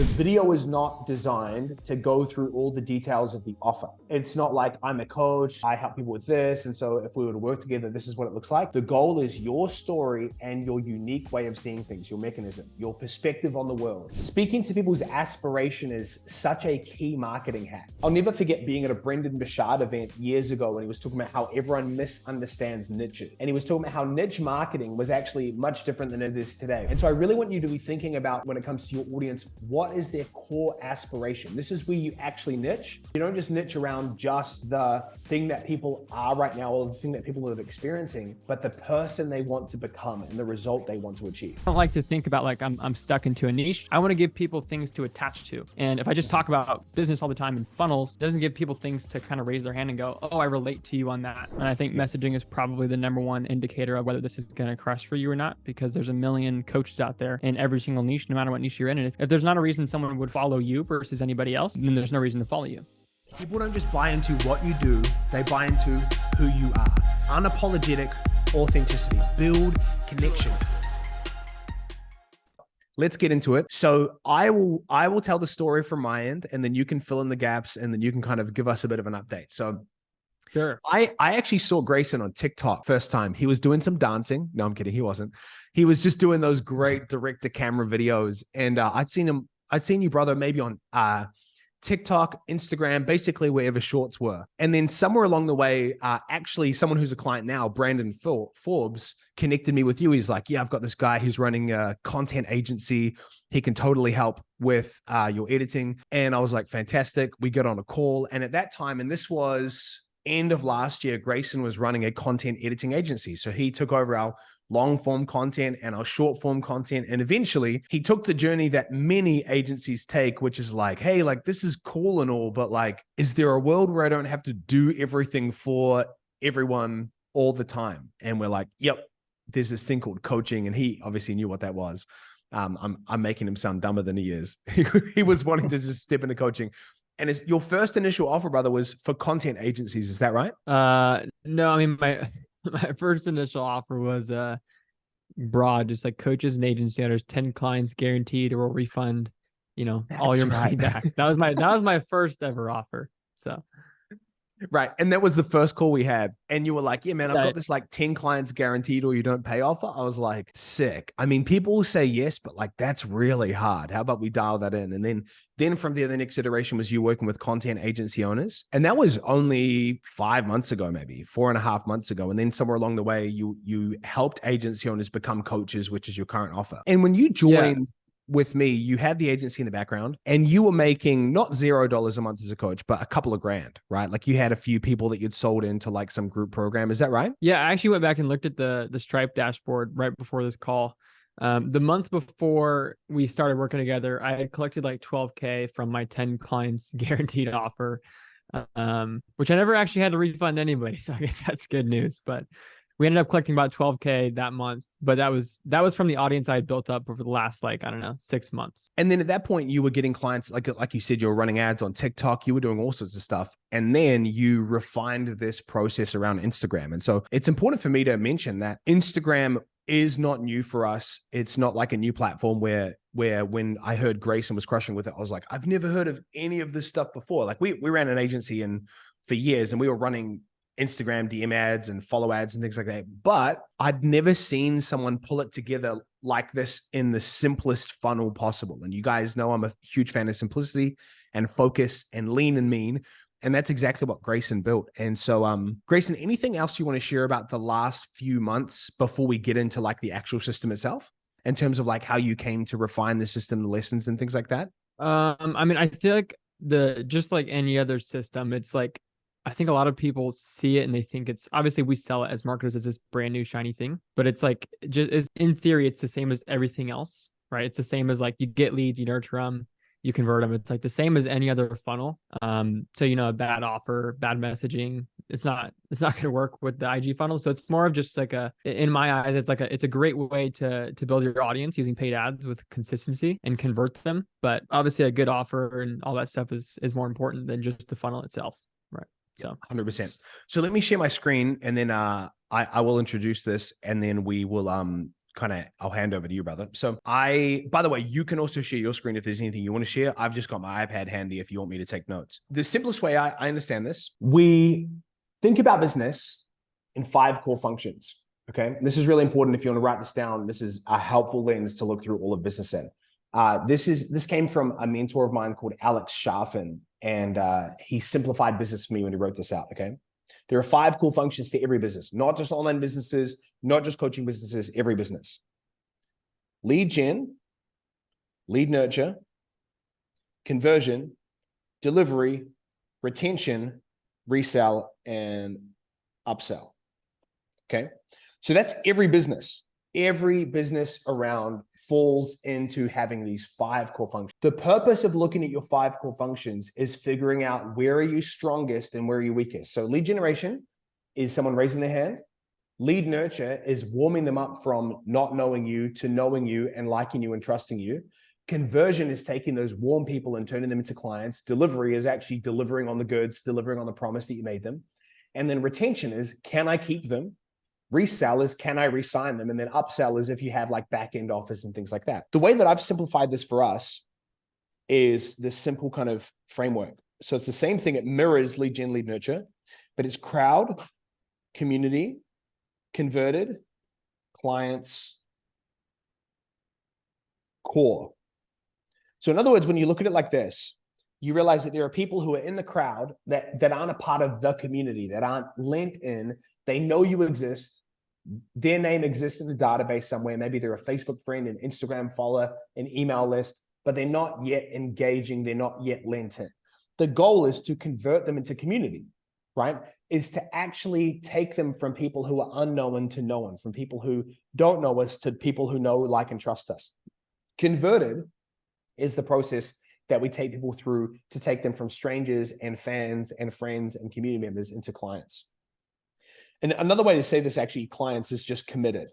The video is not designed to go through all the details of the offer. It's not like I'm a coach, I help people with this, and so if we were to work together, this is what it looks like. The goal is your story and your unique way of seeing things, your mechanism, your perspective on the world. Speaking to people's aspiration is such a key marketing hack. I'll never forget being at a Brendan Bouchard event years ago when he was talking about how everyone misunderstands niches. And he was talking about how niche marketing was actually much different than it is today. And so I really want you to be thinking about, when it comes to your audience, what is their core aspiration? This is where you actually niche. You don't just niche around just the thing that people are right now or the thing that people are experiencing, but the person they want to become and the result they want to achieve. I don't like to think about like I'm stuck into a niche. I want to give people things to attach to. And if I just talk about business all the time and funnels, it doesn't give people things to kind of raise their hand and go, oh, I relate to you on that. And I think messaging is probably the number one indicator of whether this is going to crush for you or not, because there's a million coaches out there in every single niche, no matter what niche you're in. And if there's not a reason someone would follow you versus anybody else, then there's no reason to follow you. People don't just buy into what you do, they buy into who you are. Unapologetic authenticity. Build connection. Let's get into it. So I will tell the story from my end, and then you can fill in the gaps, and then you can kind of give us a bit of an update. So sure. I actually saw Grayson on TikTok first time. He was doing some dancing. No, I'm kidding. He wasn't. He was just doing those great direct to camera videos. And I'd seen you, brother, maybe on TikTok, Instagram, basically wherever shorts were. And then somewhere along the way, actually someone who's a client now, Brandon Forbes, connected me with you. He's like, yeah, I've got this guy who's running a content agency. He can totally help with your editing. And I was like, fantastic. We got on a call. And at that time, and this was end of last year, Grayson was running a content editing agency. So he took over our long form content and our short form content. And eventually he took the journey that many agencies take, which is like, hey, like this is cool and all, but like, is there a world where I don't have to do everything for everyone all the time? And we're like, yep, there's this thing called coaching. And he obviously knew what that was. I'm making him sound dumber than he is. He was wanting to just step into coaching. And your first initial offer, brother, was for content agencies. Is that right? No, I mean, my first initial offer was broad, just like coaches and agency owners, 10 clients guaranteed, or we'll refund, all your money back. That was my first ever offer. So right. And that was the first call we had. And you were like, yeah, man, I've got this like 10 clients guaranteed or you don't pay offer. I was like, sick. I mean, people will say yes, but like, that's really hard. How about we dial that in? And then from there, the next iteration was you working with content agency owners. And that was only 5 months ago, maybe 4.5 months ago. And then somewhere along the way, you helped agency owners become coaches, which is your current offer. And when you joined with me, you had the agency in the background and you were making not $0 a month as a coach, but a couple of grand, right? Like you had a few people that you'd sold into like some group program. Is that right? Yeah. I actually went back and looked at the Stripe dashboard right before this call. The month before we started working together, I had collected like 12K from my 10 clients guaranteed offer, which I never actually had to refund anybody. So I guess that's good news, but we ended up collecting about 12K that month, but that was from the audience I had built up over the last, 6 months. And then at that point you were getting clients, like you said, you were running ads on TikTok, you were doing all sorts of stuff. And then you refined this process around Instagram. And so it's important for me to mention that Instagram is not new for us. It's not like a new platform where when I heard Grayson was crushing with it, I was like, I've never heard of any of this stuff before. Like we ran an agency for years and we were running Instagram DM ads and follow ads and things like that. But I'd never seen someone pull it together like this in the simplest funnel possible. And you guys know I'm a huge fan of simplicity and focus and lean and mean. And that's exactly what Grayson built. And so, Grayson, anything else you want to share about the last few months before we get into like the actual system itself in terms of like how you came to refine the system, the lessons and things like that? I mean, I feel like just like any other system, it's like, I think a lot of people see it and they think it's obviously we sell it as marketers as this brand new shiny thing, but it's like in theory, it's the same as everything else, right? It's the same as like you get leads, you nurture them, you convert them. It's like the same as any other funnel. So, a bad offer, bad messaging, it's not going to work with the IG funnel. So it's more of just like in my eyes, it's a great way to build your audience using paid ads with consistency and convert them. But obviously a good offer and all that stuff is more important than just the funnel itself. Right. So 100%. So let me share my screen and then I will introduce this and then we will I'll hand over to you, brother. So by the way, you can also share your screen if there's anything you want to share. I've just got my iPad handy if you want me to take notes. The simplest way I understand this, we think about business in 5 core functions. Okay. This is really important. If you want to write this down, this is a helpful lens to look through all of business in. This came from a mentor of mine called Alex Sharfin, and he simplified business for me when he wrote this out. Okay. There are 5 core functions to every business, not just online businesses, not just coaching businesses, every business. Lead gen, lead nurture, conversion, delivery, retention, resell, and upsell. Okay. So that's every business. Every business around falls into having these 5 core functions. The purpose of looking at your 5 core functions is figuring out where are you strongest and where are you weakest. So lead generation is someone raising their hand. Lead nurture is warming them up from not knowing you to knowing you and liking you and trusting you. Conversion is taking those warm people and turning them into clients. Delivery is actually delivering on the goods, delivering on the promise that you made them. And then retention is, can I keep them? Resell is, can I re-sign them? And then upsell is if you have like back-end office and things like that. The way that I've simplified this for us is this simple kind of framework. So it's the same thing. It mirrors lead gen, lead nurture, but it's crowd, community, converted, clients, core. So in other words, when you look at it like this, you realize that there are people who are in the crowd that aren't a part of the community, that aren't linked in. They know you exist. Their name exists in the database somewhere. Maybe they're a Facebook friend, an Instagram follower, an email list, but they're not yet engaging. They're not yet linked in. The goal is to convert them into community, right? Is to actually take them from people who are unknown to known, from people who don't know us to people who know, like, and trust us. Converted is the process that we take people through to take them from strangers and fans and friends and community members into clients. And another way to say this, actually, clients, is just committed,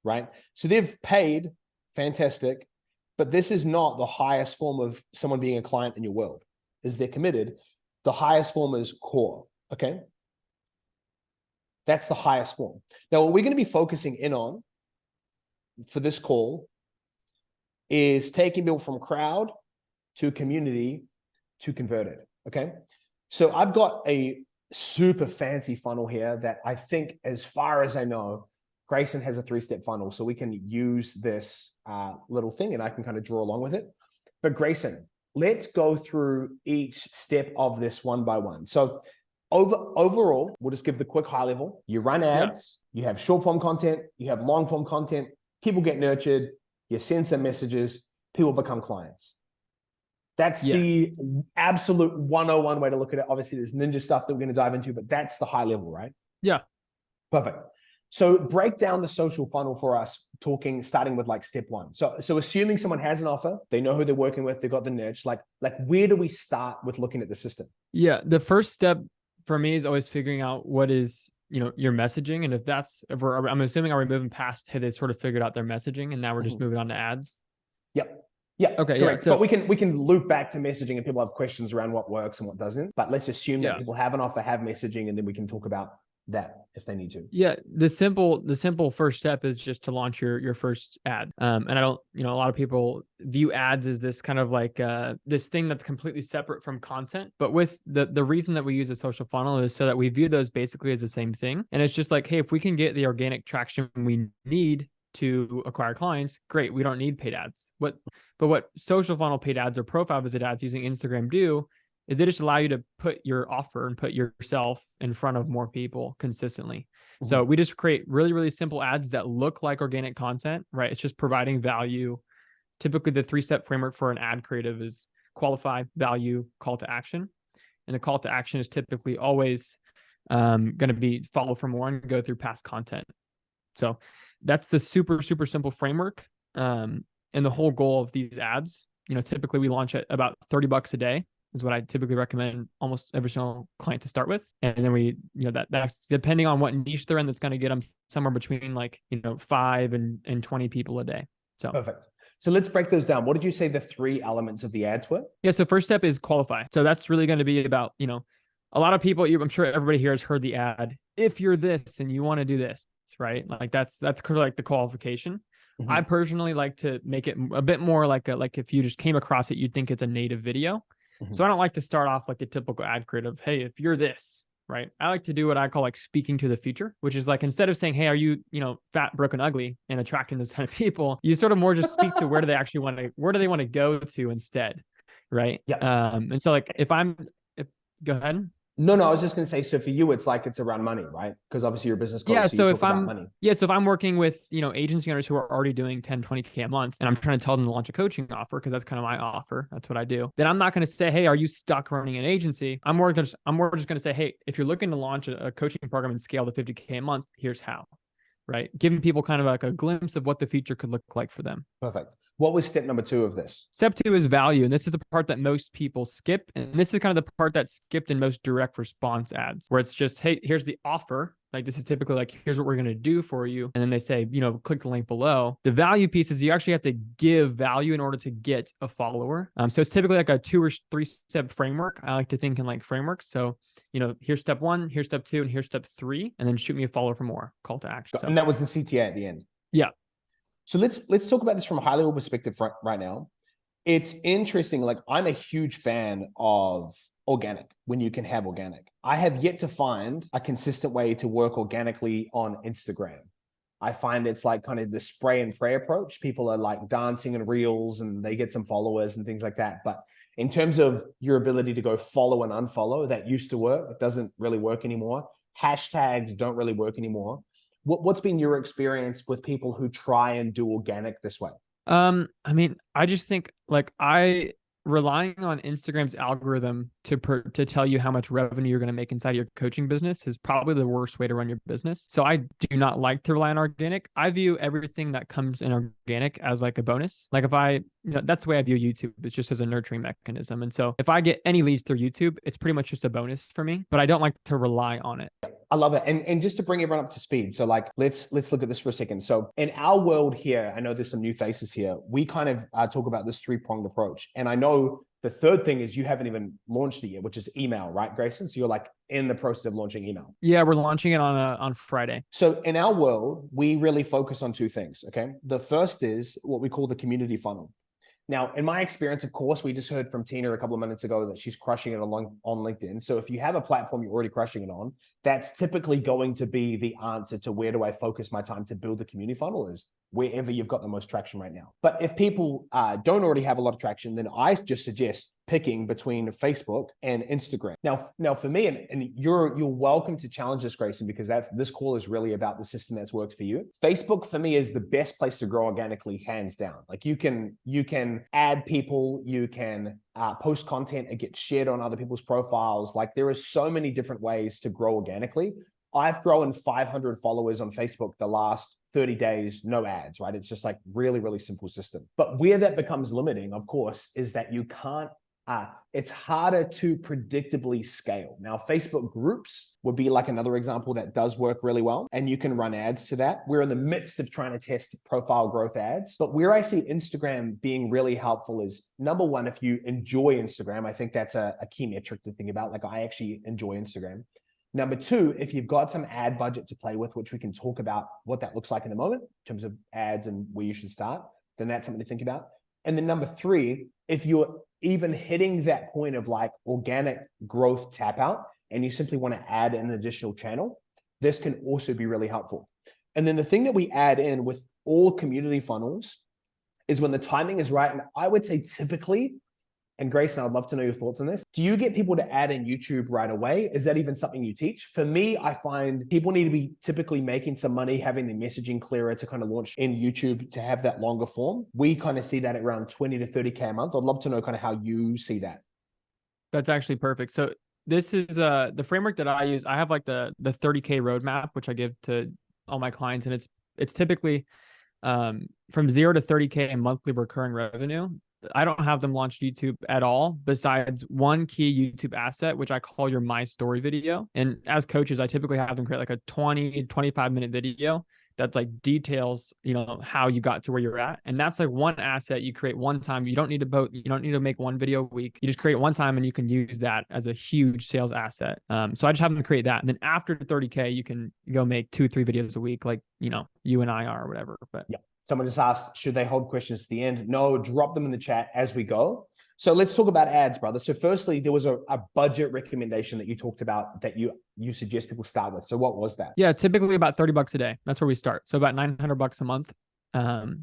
right? So they've paid, fantastic, but this is not the highest form of someone being a client in your world. Is they're committed. The highest form is core, okay? That's the highest form. Now, what we're going to be focusing in on for this call is taking people from crowd to community to converted, okay? So I've got a super fancy funnel here that I think, as far as I know, Grayson has a 3-step funnel. So we can use this little thing and I can kind of draw along with it. But Grayson, let's go through each step of this one by one. So overall, we'll just give the quick high level. You run ads, you have short form content, you have long form content, people get nurtured, you send some messages, people become clients. That's the absolute 101 way to look at it. Obviously, there's ninja stuff that we're going to dive into, but that's the high level, right? Yeah. Perfect. So break down the social funnel for us, starting with like step 1. So assuming someone has an offer, they know who they're working with, they've got the niche, like where do we start with looking at the system? Yeah. The first step for me is always figuring out what is, your messaging. And I'm assuming, are we moving past, hey, they sort of figured out their messaging and now we're just moving on to ads? Yep. Yeah. Okay. Correct. Yeah. So, but we can loop back to messaging and people have questions around what works and what doesn't. But let's assume that people have an offer, have messaging, and then we can talk about that if they need to. Yeah. The simple first step is just to launch your first ad. And I don't, a lot of people view ads as this kind of like this thing that's completely separate from content. But with the reason that we use a social funnel is so that we view those basically as the same thing. And it's just like, hey, if we can get the organic traction we need to acquire clients, great. We don't need paid ads. But what social funnel paid ads or profile visit ads using Instagram do is they just allow you to put your offer and put yourself in front of more people consistently. Mm-hmm. So we just create really, really simple ads that look like organic content, right? It's just providing value. Typically, the 3-step framework for an ad creative is qualify, value, call to action. And the call to action is typically always going to be follow for more and go through past content. So that's the super, super simple framework. And the whole goal of these ads, typically we launch at about $30 a day is what I typically recommend almost every single client to start with. And then we, that's depending on what niche they're in, that's going to get them somewhere between 5 and 20 people a day. So perfect. So let's break those down. What did you say the 3 elements of the ads were? Yeah. So first step is qualify. So that's really going to be about, a lot of people, I'm sure everybody here has heard the ad, if you're this and you want to do this, right? Like that's kind of like the qualification. I personally like to make it a bit more like if you just came across it, you'd think it's a native video. So I don't like to start off like the typical ad creative, of, hey, if you're this, right? I like to do what I call like speaking to the future, which is like, instead of saying, hey, are you, fat, broken, ugly, and attracting those kind of people, you sort of more just speak to where do they want to go to instead. Right. Yeah. And so like go ahead. No, I was just going to say, so for you, it's like it's around money, right? Because obviously you're a business coach, Yeah. so you So talk about money. so if I'm working with, agency owners who are already doing 10, 20K a month, and I'm trying to tell them to launch a coaching offer, because that's kind of my offer. That's what I do. Then I'm not going to say, hey, are you stuck running an agency? I'm more just going to say, hey, if you're looking to launch a coaching program and scale to 50K a month, here's how. Right. Giving people kind of like a glimpse of what the future could look like for them. Perfect. What was step number 2 of this? Step 2 is value. And this is the part that most people skip. And this is kind of the part that's skipped in most direct response ads, where it's just, hey, here's the offer. Like, this is typically like, here's what we're going to do for you. And then they say, click the link below. The value piece is you actually have to give value in order to get a follower. So it's typically like a 2 or 3 step framework. I like to think in like frameworks. So, here's step 1, here's step 2, and here's step 3, and then shoot me a follower for more. Call to action. So, and that was the CTA at the end. Yeah. So let's talk about this from a high level perspective right now. It's interesting. Like, I'm a huge fan of organic when you can have organic. I have yet to find a consistent way to work organically on Instagram. I find it's like kind of the spray and pray approach. People are like dancing in reels and they get some followers and things like that. But in terms of your ability to go follow and unfollow, that used to work. It doesn't really work anymore. Hashtags don't really work anymore. What's been your experience with people who try and do organic this way? I just think like relying on Instagram's algorithm to tell you how much revenue you're going to make inside your coaching business is probably the worst way to run your business. So I do not like to rely on organic. I view everything that comes in organic as like a bonus. Like, if that's the way I view YouTube. It's just as a nurturing mechanism. And so if I get any leads through YouTube, it's pretty much just a bonus for me, but I don't like to rely on it. I love it. And just to bring everyone up to speed. So like, let's look at this for a second. So in our world here, I know there's some new faces here. We kind of talk about this 3-pronged approach. And I know the third thing is you haven't even launched it yet, which is email, right, Grayson? So you're like in the process of launching email. Yeah, we're launching it on Friday. So in our world, we really focus on 2 things, okay? The first is what we call the community funnel. Now, in my experience, of course, we just heard from Tina a couple of minutes ago that she's crushing it on LinkedIn. So if you have a platform you're already crushing it on, that's typically going to be the answer to where do I focus my time to build the community funnel, is wherever you've got the most traction right now. But if people don't already have a lot of traction, then I just suggest picking between Facebook and Instagram. Now for me, and you're welcome to challenge this, Grayson, because this call is really about the system that's worked for you. Facebook for me is the best place to grow organically, hands down. Like, you can add people, you can post content, it gets shared on other people's profiles. Like, there are so many different ways to grow organically. I've grown 500 followers on Facebook the last 30 days, no ads, right? It's just like really, really simple system. But where that becomes limiting, of course, is that you can't, it's harder to predictably scale. Now, Facebook groups would be like another example that does work really well, and you can run ads to that. We're in the midst of trying to test profile growth ads, but where I see Instagram being really helpful is, number one, if you enjoy Instagram, I think that's a key metric to think about. Like, I actually enjoy Instagram. Number 2, if you've got some ad budget to play with, which we can talk about what that looks like in a moment in terms of ads and where you should start, then that's something to think about. And then number 3, if you're even hitting that point of like organic growth tap out and you simply want to add an additional channel, this can also be really helpful. And then the thing that we add in with all community funnels is when the timing is right. And I would say typically, and Grayson, I'd love to know your thoughts on this. Do you get people to add in YouTube right away? Is that even something you teach? For me, I find people need to be typically making some money, having the messaging clearer to kind of launch in YouTube to have that longer form. We kind of see that at around 20 to 30K a month. I'd love to know kind of how you see that. That's actually perfect. So this is the framework that I use. I have like the 30K roadmap, which I give to all my clients. And it's typically from 0 to 30K in monthly recurring revenue. I don't have them launch YouTube at all, besides one key YouTube asset, which I call your My Story video. And as coaches, I typically have them create like a 20, 25-minute video that's like details, how you got to where you're at. And that's like one asset you create one time. You don't need to make one video a week. You just create one time and you can use that as a huge sales asset. So I just have them create that. And then after 30K, you can go make 2-3 videos a week, like, you and I are or whatever. But yeah. Someone just asked, should they hold questions to the end? No, drop them in the chat as we go. So let's talk about ads, brother. So firstly, there was a budget recommendation that you talked about that you suggest people start with. So what was that? Yeah, typically about $30 a day. That's where we start. So about $900 a month.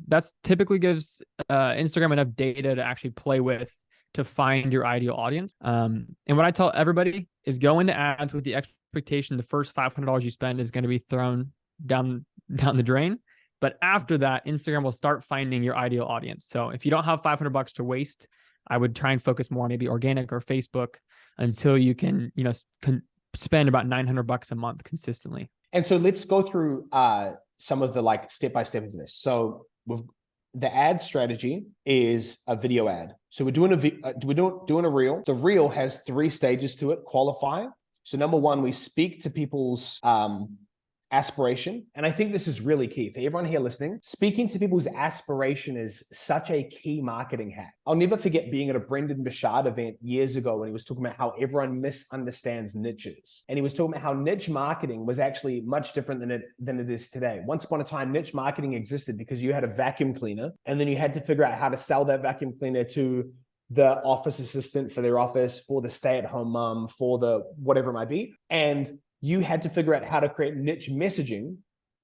That's typically gives Instagram enough data to actually play with to find your ideal audience. And what I tell everybody is go into ads with the expectation the first $500 you spend is going to be thrown down the drain. But after that, Instagram will start finding your ideal audience. So if you don't have $500 to waste, I would try and focus more on maybe organic or Facebook until you can, spend about $900 a month consistently. And so let's go through some of the like step-by-step of this. So the ad strategy is a video ad. So we're doing a reel. The reel has 3 stages to it. Qualify. So number 1, we speak to people's aspiration. And I think this is really key for everyone here listening. Speaking to people's aspiration is such a key marketing hack. I'll never forget being at a Brendan Bouchard event years ago when he was talking about how everyone misunderstands niches. And he was talking about how niche marketing was actually much different than it is today. Once upon a time, niche marketing existed because you had a vacuum cleaner and then you had to figure out how to sell that vacuum cleaner to the office assistant for their office, for the stay-at-home mom, for the whatever it might be. And you had to figure out how to create niche messaging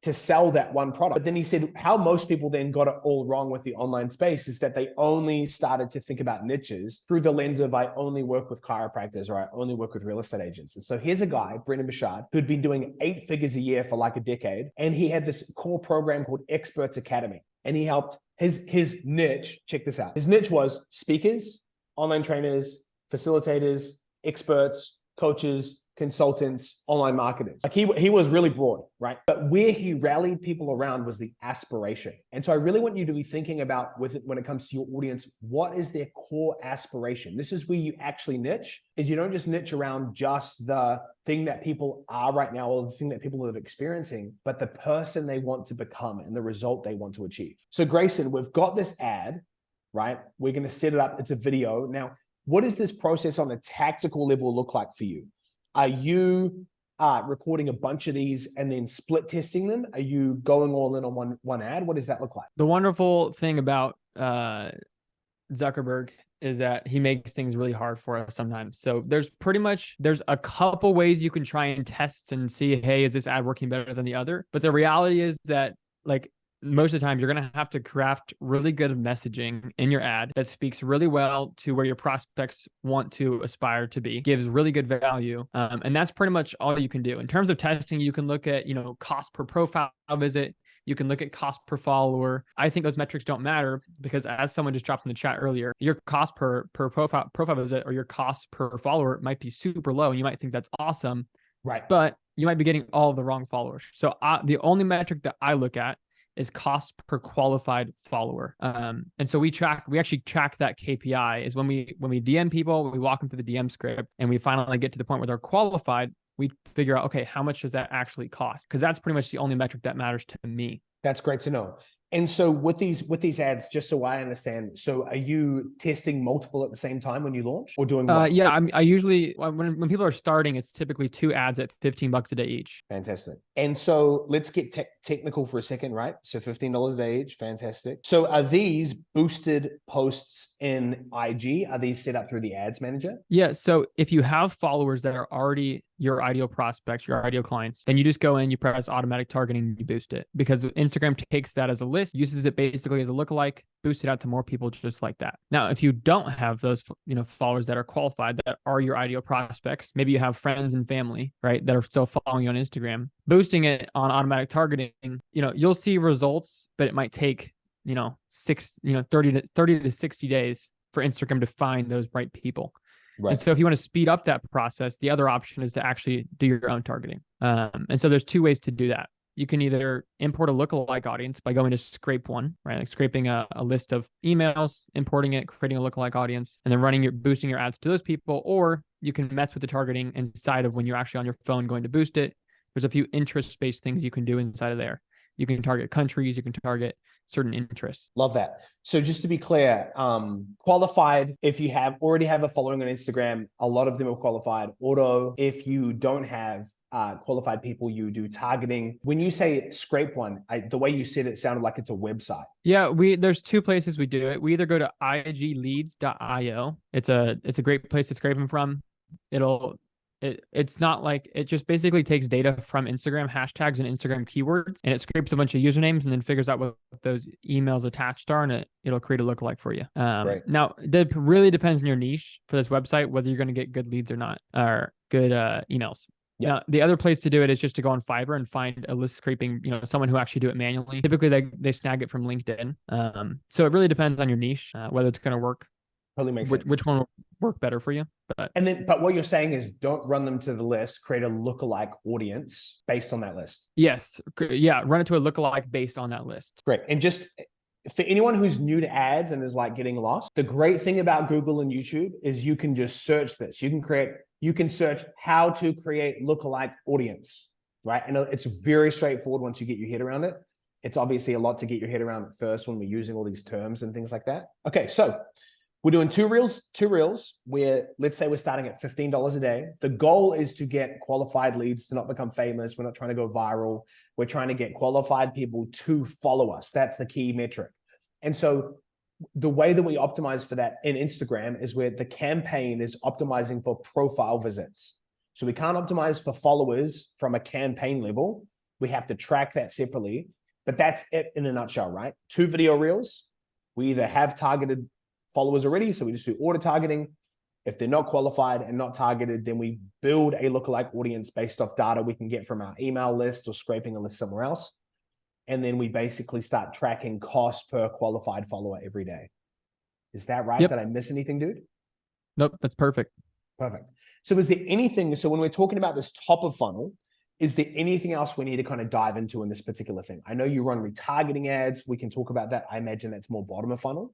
to sell that one product. But then he said how most people then got it all wrong with the online space is that they only started to think about niches through the lens of I only work with chiropractors or I only work with real estate agents. And so here's a guy, Brendan Bouchard, who'd been doing 8 figures a year for like a decade. And he had this core program called Experts Academy. And he helped his niche, check this out. His niche was speakers, online trainers, facilitators, experts, coaches, consultants, online marketers. Like he was really broad, right? But where he rallied people around was the aspiration. And so I really want you to be thinking about when it comes to your audience, what is their core aspiration? This is where you actually niche, is you don't just niche around just the thing that people are right now or the thing that people are experiencing, but the person they want to become and the result they want to achieve. So Grayson, we've got this ad, right? We're going to set it up. It's a video. Now, what does this process on a tactical level look like for you? Are you recording a bunch of these and then split testing them? Are you going all in on one ad? What does that look like? The wonderful thing about Zuckerberg is that he makes things really hard for us sometimes. So there's a couple ways you can try and test and see, hey, is this ad working better than the other? But the reality is that like most of the time, you're going to have to craft really good messaging in your ad that speaks really well to where your prospects want to aspire to be, gives really good value. And that's pretty much all you can do. In terms of testing, you can look at, cost per profile visit. You can look at cost per follower. I think those metrics don't matter because as someone just dropped in the chat earlier, your cost per profile visit or your cost per follower might be super low. And you might think that's awesome, right? But you might be getting all of the wrong followers. So the only metric that I look at is cost per qualified follower. And so we actually track that KPI is when we DM people, we walk them through the DM script and we finally get to the point where they're qualified, we figure out, okay, how much does that actually cost? Because that's pretty much the only metric that matters to me. That's great to know. And so with these ads, just so I understand, so are you testing multiple at the same time when you launch or doing one? Yeah, I usually, when people are starting, it's typically 2 ads at $15 a day each. Fantastic. And so let's get technical for a second, right? So $15 a day each, fantastic. So are these boosted posts in IG? Are these set up through the ads manager? Yeah, so if you have followers that are already your ideal prospects, your ideal clients, then you just go in, you press automatic targeting, you boost it because Instagram takes that as a list, uses it basically as a lookalike, boost it out to more people just like that. Now, if you don't have those, followers that are qualified, that are your ideal prospects, maybe you have friends and family, right, that are still following you on Instagram, boosting it on automatic targeting, you'll see results, but it might take, 30 to 60 days for Instagram to find those right people. Right. And so if you want to speed up that process, the other option is to actually do your own targeting. And so there's 2 ways to do that. You can either import a lookalike audience by going to scrape one, right? Like scraping a list of emails, importing it, creating a lookalike audience, and then boosting your ads to those people. Or you can mess with the targeting inside of when you're actually on your phone going to boost it. There's a few interest-based things you can do inside of there. You can target countries, you can target certain interests. Love that. So just to be clear, qualified, if you already have a following on Instagram, a lot of them are qualified. Auto, if you don't have qualified people, you do targeting. When you say scrape one, the way you said it sounded like it's a website. Yeah, there's two places we do it. We either go to igleads.io. It's a great place to scrape them from. It's not like, it just basically takes data from Instagram hashtags and Instagram keywords, and it scrapes a bunch of usernames and then figures out what those emails attached are, and it'll create a lookalike for you. Right. Now, it really depends on your niche for this website, whether you're going to get good leads or not, or good emails. Yep. Now, the other place to do it is just to go on Fiverr and find a list scraping, someone who actually do it manually. Typically, they snag it from LinkedIn. So it really depends on your niche, whether it's going to work. Totally makes sense. Which one will work better for you? But what you're saying is don't run them to the list, create a lookalike audience based on that list. Yes. Yeah. Run it to a lookalike based on that list. Great. And just for anyone who's new to ads and is like getting lost, the great thing about Google and YouTube is you can just search this. You can search how to create lookalike audience, right? And it's very straightforward once you get your head around it. It's obviously a lot to get your head around at first when we're using all these terms and things like that. Okay. So we're doing two reels where, let's say we're starting at $15 a day. The goal is to get qualified leads, to not become famous. We're not trying to go viral. We're trying to get qualified people to follow us. That's the key metric. And so the way that we optimize for that in Instagram is where the campaign is optimizing for profile visits. So we can't optimize for followers from a campaign level. We have to track that separately, but that's it in a nutshell, right? 2 video reels. We either have targeted followers already, so we just do auto targeting. If they're not qualified and not targeted, then we build a lookalike audience based off data we can get from our email list or scraping a list somewhere else. And then we basically start tracking cost per qualified follower every day. Is that right? Yep. Did I miss anything, dude? Nope, that's perfect. Perfect. So is there anything, so when we're talking about this top of funnel, is there anything else we need to kind of dive into in this particular thing? I know you run retargeting ads. We can talk about that. I imagine that's more bottom of funnel.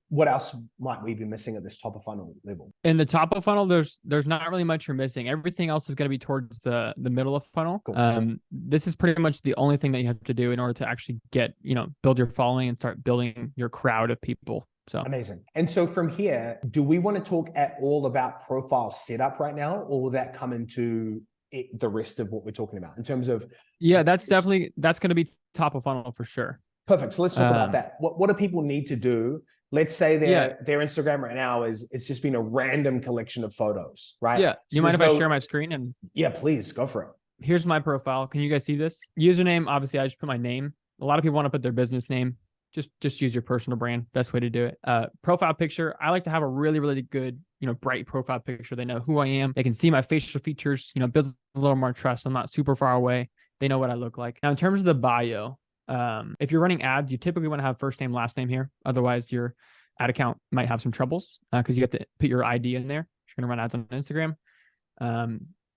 What else might we be missing at this top of funnel level? In the top of funnel, there's not really much you're missing. Everything else is going to be towards the middle of funnel. Cool. This is pretty much the only thing that you have to do in order to actually get, build your following and start building your crowd of people. So amazing. And so from here, do we want to talk at all about profile setup right now, or will that come into the rest of what we're talking about in terms of? Yeah, that's going to be top of funnel for sure. Perfect. So let's talk about that. What do people need to do? Let's say their Instagram right now it's just been a random collection of photos, right? Yeah. So you mind if I share my screen? And yeah, please go for it. Here's my profile. Can you guys see this? Username, obviously I just put my name. A lot of people want to put their business name. Just use your personal brand. Best way to do it. Profile picture. I like to have a really, really good, bright profile picture. They know who I am. They can see my facial features, builds a little more trust. I'm not super far away. They know what I look like. Now, in terms of the bio, if you're running ads, you typically want to have first name, last name here. Otherwise, your ad account might have some troubles because you have to put your ID in there. If you're going to run ads on Instagram.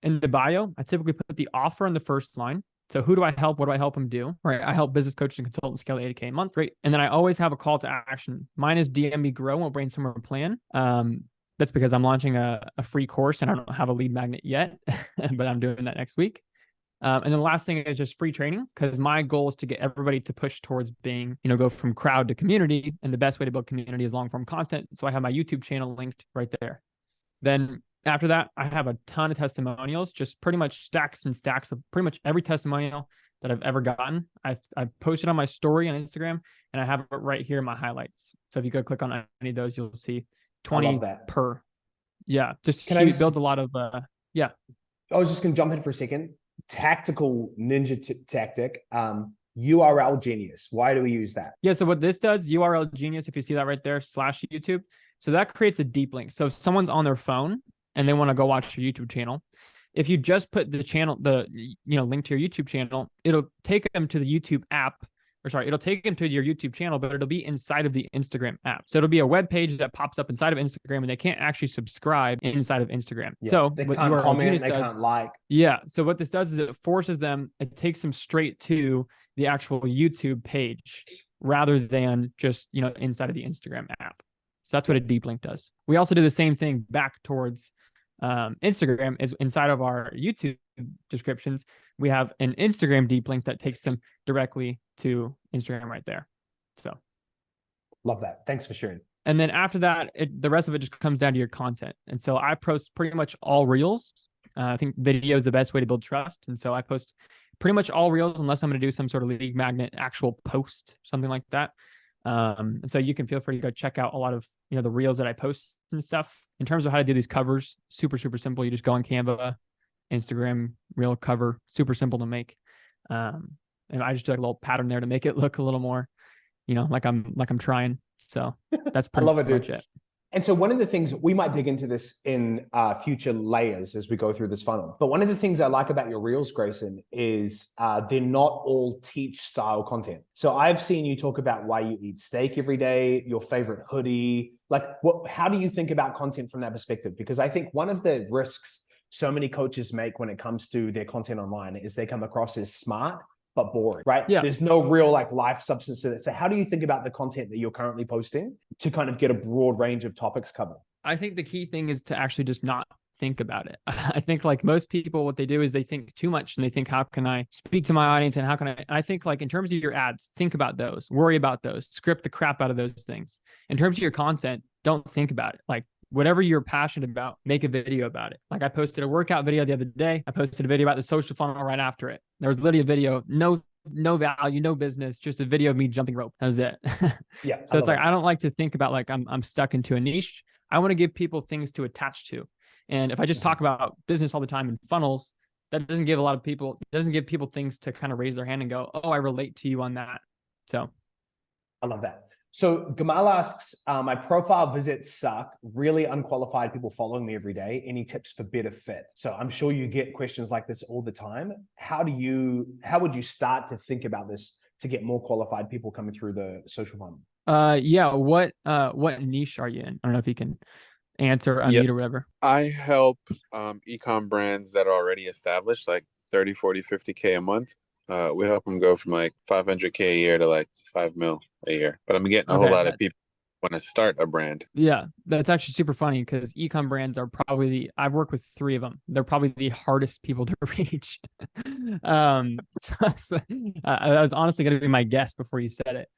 In the bio, I typically put the offer in the first line. So who do I help? What do I help them do? Right. I help business coaches and consultants scale to 80K a month. Great. And then I always have a call to action. Mine is DM me grow. We'll brainstorm a plan. That's because I'm launching a free course and I don't have a lead magnet yet, but I'm doing that next week. And then the last thing is just free training, because my goal is to get everybody to push towards being, go from crowd to community. And the best way to build community is long form content. So I have my YouTube channel linked right there. Then after that, I have a ton of testimonials, just pretty much stacks and stacks of pretty much every testimonial that I've ever gotten. I've posted on my story on Instagram, and I have it right here in my highlights. So if you go click on any of those, you'll see 20 per. Yeah, just builds a lot of, yeah. I was just going to jump in for a second. Tactical ninja tactic, URL Genius. Why do we use that? Yeah, so what this does, URL Genius, if you see that right there, /YouTube. So that creates a deep link. So if someone's on their phone and they want to go watch your YouTube channel, if you just put the channel, link to your YouTube channel, it'll take them to the YouTube app, it'll take them to your YouTube channel, but it'll be inside of the Instagram app. So it'll be a web page that pops up inside of Instagram, and they can't actually subscribe inside of Instagram. Yeah, so they can't comment, they can't like. Yeah. So what this does is it forces them, it takes them straight to the actual YouTube page rather than just, inside of the Instagram app. So that's what a deep link does. We also do the same thing back towards Instagram. Is inside of our YouTube descriptions, we have an Instagram deep link that takes them directly to Instagram right there. So love that. Thanks for sharing. and then after that, the rest of it just comes down to your content. And so I post pretty much all reels. I think video is the best way to build trust. And so I post pretty much all reels unless I'm going to do some sort of lead magnet actual post, something like that. And so you can feel free to go check out a lot of, the reels that I post and stuff. In terms of how to do these covers, super, super simple. You just go on Canva, Instagram, reel cover, super simple to make. And I just do like a little pattern there to make it look a little more, like I'm trying. So that's pretty much it. And so one of the things, we might dig into this in future layers as we go through this funnel, but one of the things I like about your reels, Grayson, is they're not all teach style content. So I've seen you talk about why you eat steak every day, your favorite hoodie. Like, how do you think about content from that perspective? Because I think one of the risks so many coaches make when it comes to their content online is they come across as smart, but boring, right? Yeah. There's no real like life substance to it. So how do you think about the content that you're currently posting to kind of get a broad range of topics covered? I think the key thing is to actually just not think about it. I think like most people, what they do is they think too much and they think, how can I speak to my audience and how can I think like in terms of your ads, think about those, worry about those, script the crap out of those things. In terms of your content, don't think about it. Like whatever you're passionate about, make a video about it. Like I posted a workout video the other day. I posted a video about the social funnel right after it. There was literally a video, no value, no business, just a video of me jumping rope. That was it. Yeah. So it's like, I don't like to think about like I'm stuck into a niche. I want to give people things to attach to. And if I just talk about business all the time in funnels, that doesn't give people things to kind of raise their hand and go, oh, I relate to you on that. So I love that. So Gamal asks, my profile visits suck, really unqualified people following me every day. Any tips for better fit? So I'm sure you get questions like this all the time. How would you start to think about this to get more qualified people coming through the social funnel? Yeah. What niche are you in? I don't know if you can answer, unmute or whatever. I help e-com brands that are already established, like 30, 40, 50K a month. We help them go from like 500K a year to like 5 mil a year. But I'm getting a whole lot of people want to start a brand. Yeah, that's actually super funny because e-com brands are probably I've worked with 3 of them. They're probably the hardest people to reach. That was honestly going to be my guess before you said it.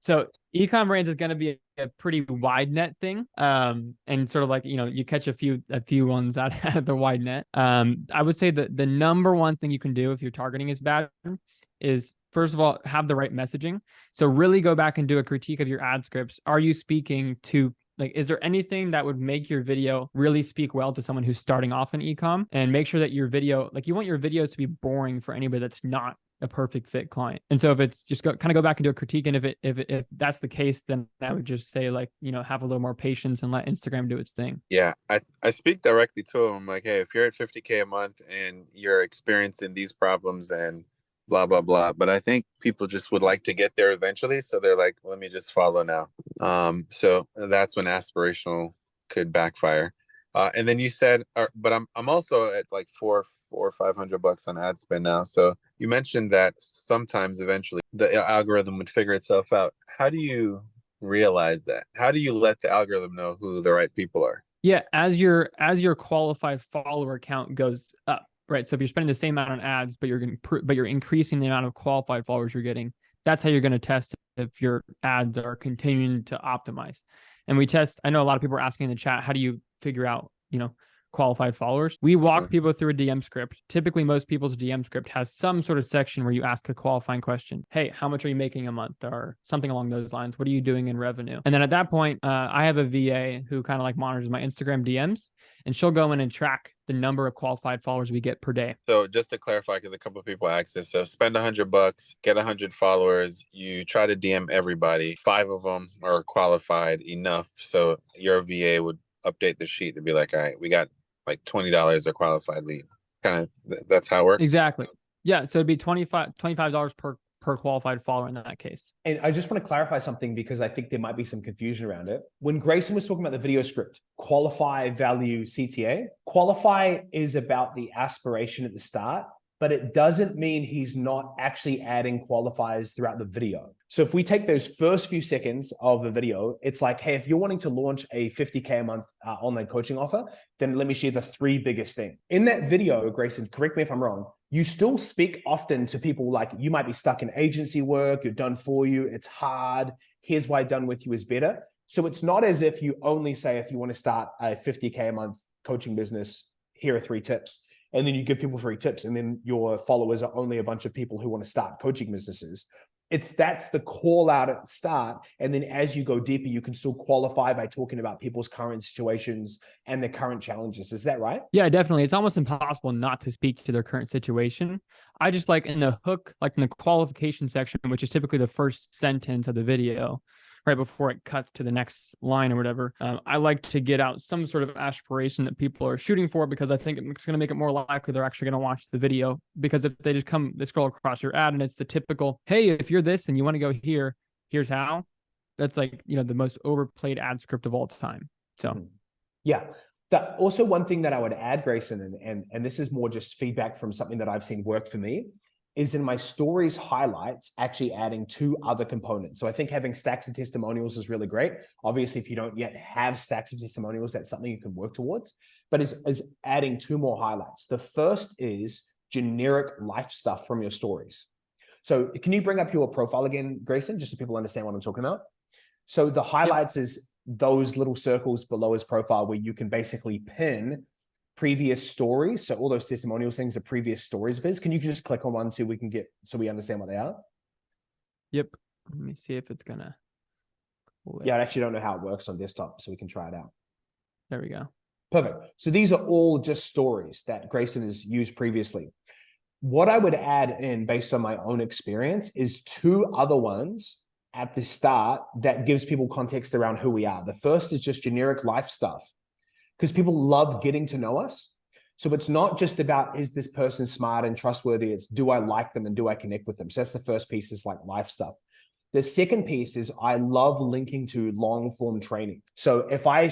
So e-com brands is going to be a pretty wide net thing. And sort of like, you catch a few ones out of the wide net. I would say that the number one thing you can do if your targeting is bad is, first of all, have the right messaging. So really go back and do a critique of your ad scripts. Are you speaking to, like, is there anything that would make your video really speak well to someone who's starting off in e-com? And make sure that your video, like, you want your videos to be boring for anybody that's not a perfect fit client. And so if it's just kind of go back and do a critique. And if that's the case, then I would just say, like, have a little more patience and let Instagram do its thing. Yeah. I speak directly to them. I'm like, hey, if you're at 50K a month and you're experiencing these problems and blah, blah, blah. But I think people just would like to get there eventually. So they're like, let me just follow now. So that's when aspirational could backfire. And then you said, but I'm also at like $400 or $500 on ad spend now. So you mentioned that sometimes eventually the algorithm would figure itself out. How do you realize that? How do you let the algorithm know who the right people are? Yeah, as your qualified follower count goes up, right? So if you're spending the same amount on ads, but you're increasing the amount of qualified followers you're getting, that's how you're going to test if your ads are continuing to optimize. And we test. I know a lot of people are asking in the chat, how do you figure out, qualified followers? We walk people through a DM script. Typically, most people's DM script has some sort of section where you ask a qualifying question. Hey, how much are you making a month? Or something along those lines. What are you doing in revenue? And then at that point, I have a VA who kind of like monitors my Instagram DMs, and she'll go in and track the number of qualified followers we get per day. So just to clarify, because a couple of people asked this, so spend $100, get 100 followers. You try to DM everybody. 5 of them are qualified enough, so your VA would update the sheet to be like, all right, we got like $20 a qualified lead. Kind of, that's how it works. Exactly. Yeah. So it'd be $25 per qualified follower in that case. And I just want to clarify something because I think there might be some confusion around it. When Grayson was talking about the video script, qualify, value, CTA, qualify is about the aspiration at the start, but it doesn't mean he's not actually adding qualifiers throughout the video. So if we take those first few seconds of the video, it's like, hey, if you're wanting to launch a 50K a month online coaching offer, then let me share the 3 biggest things. In that video, Grayson, correct me if I'm wrong, you still speak often to people like you might be stuck in agency work, you're done for you, it's hard. Here's why done with you is better. So it's not as if you only say, if you want to start a 50K a month coaching business, here are 3 tips. And then you give people free tips. And then your followers are only a bunch of people who want to start coaching businesses. That's the call out at the start. And then as you go deeper, you can still qualify by talking about people's current situations and their current challenges. Is that right? Yeah, definitely. It's almost impossible not to speak to their current situation. I just like in the hook, like in the qualification section, which is typically the first sentence of the video, right before it cuts to the next line or whatever. I like to get out some sort of aspiration that people are shooting for, because I think it's going to make it more likely they're actually going to watch the video. Because if they scroll across your ad and it's the typical, hey, if you're this and you want to go here, here's how. That's like, the most overplayed ad script of all time. So, yeah. Also, one thing that I would add, Grayson, and this is more just feedback from something that I've seen work for me, is in my stories highlights, actually adding 2 other components. So I think having stacks of testimonials is really great. Obviously, if you don't yet have stacks of testimonials, that's something you can work towards, but is adding 2 more highlights. The first is generic life stuff from your stories. So can you bring up your profile again, Grayson, just so people understand what I'm talking about? So the highlights is those little circles below his profile where you can basically pin previous stories. So all those testimonials things are previous stories of his. Can you just click on one so we understand what they are? Yep. Let me see if it's gonna. Yeah, I actually don't know how it works on desktop, so we can try it out. There we go. Perfect. So these are all just stories that Grayson has used previously. What I would add in based on my own experience is 2 other ones at the start that gives people context around who we are. The first is just generic life stuff, because people love getting to know us. So it's not just about, is this person smart and trustworthy? It's, do I like them and do I connect with them? So that's the first piece, is like life stuff. The second piece is I love linking to long form training. So if I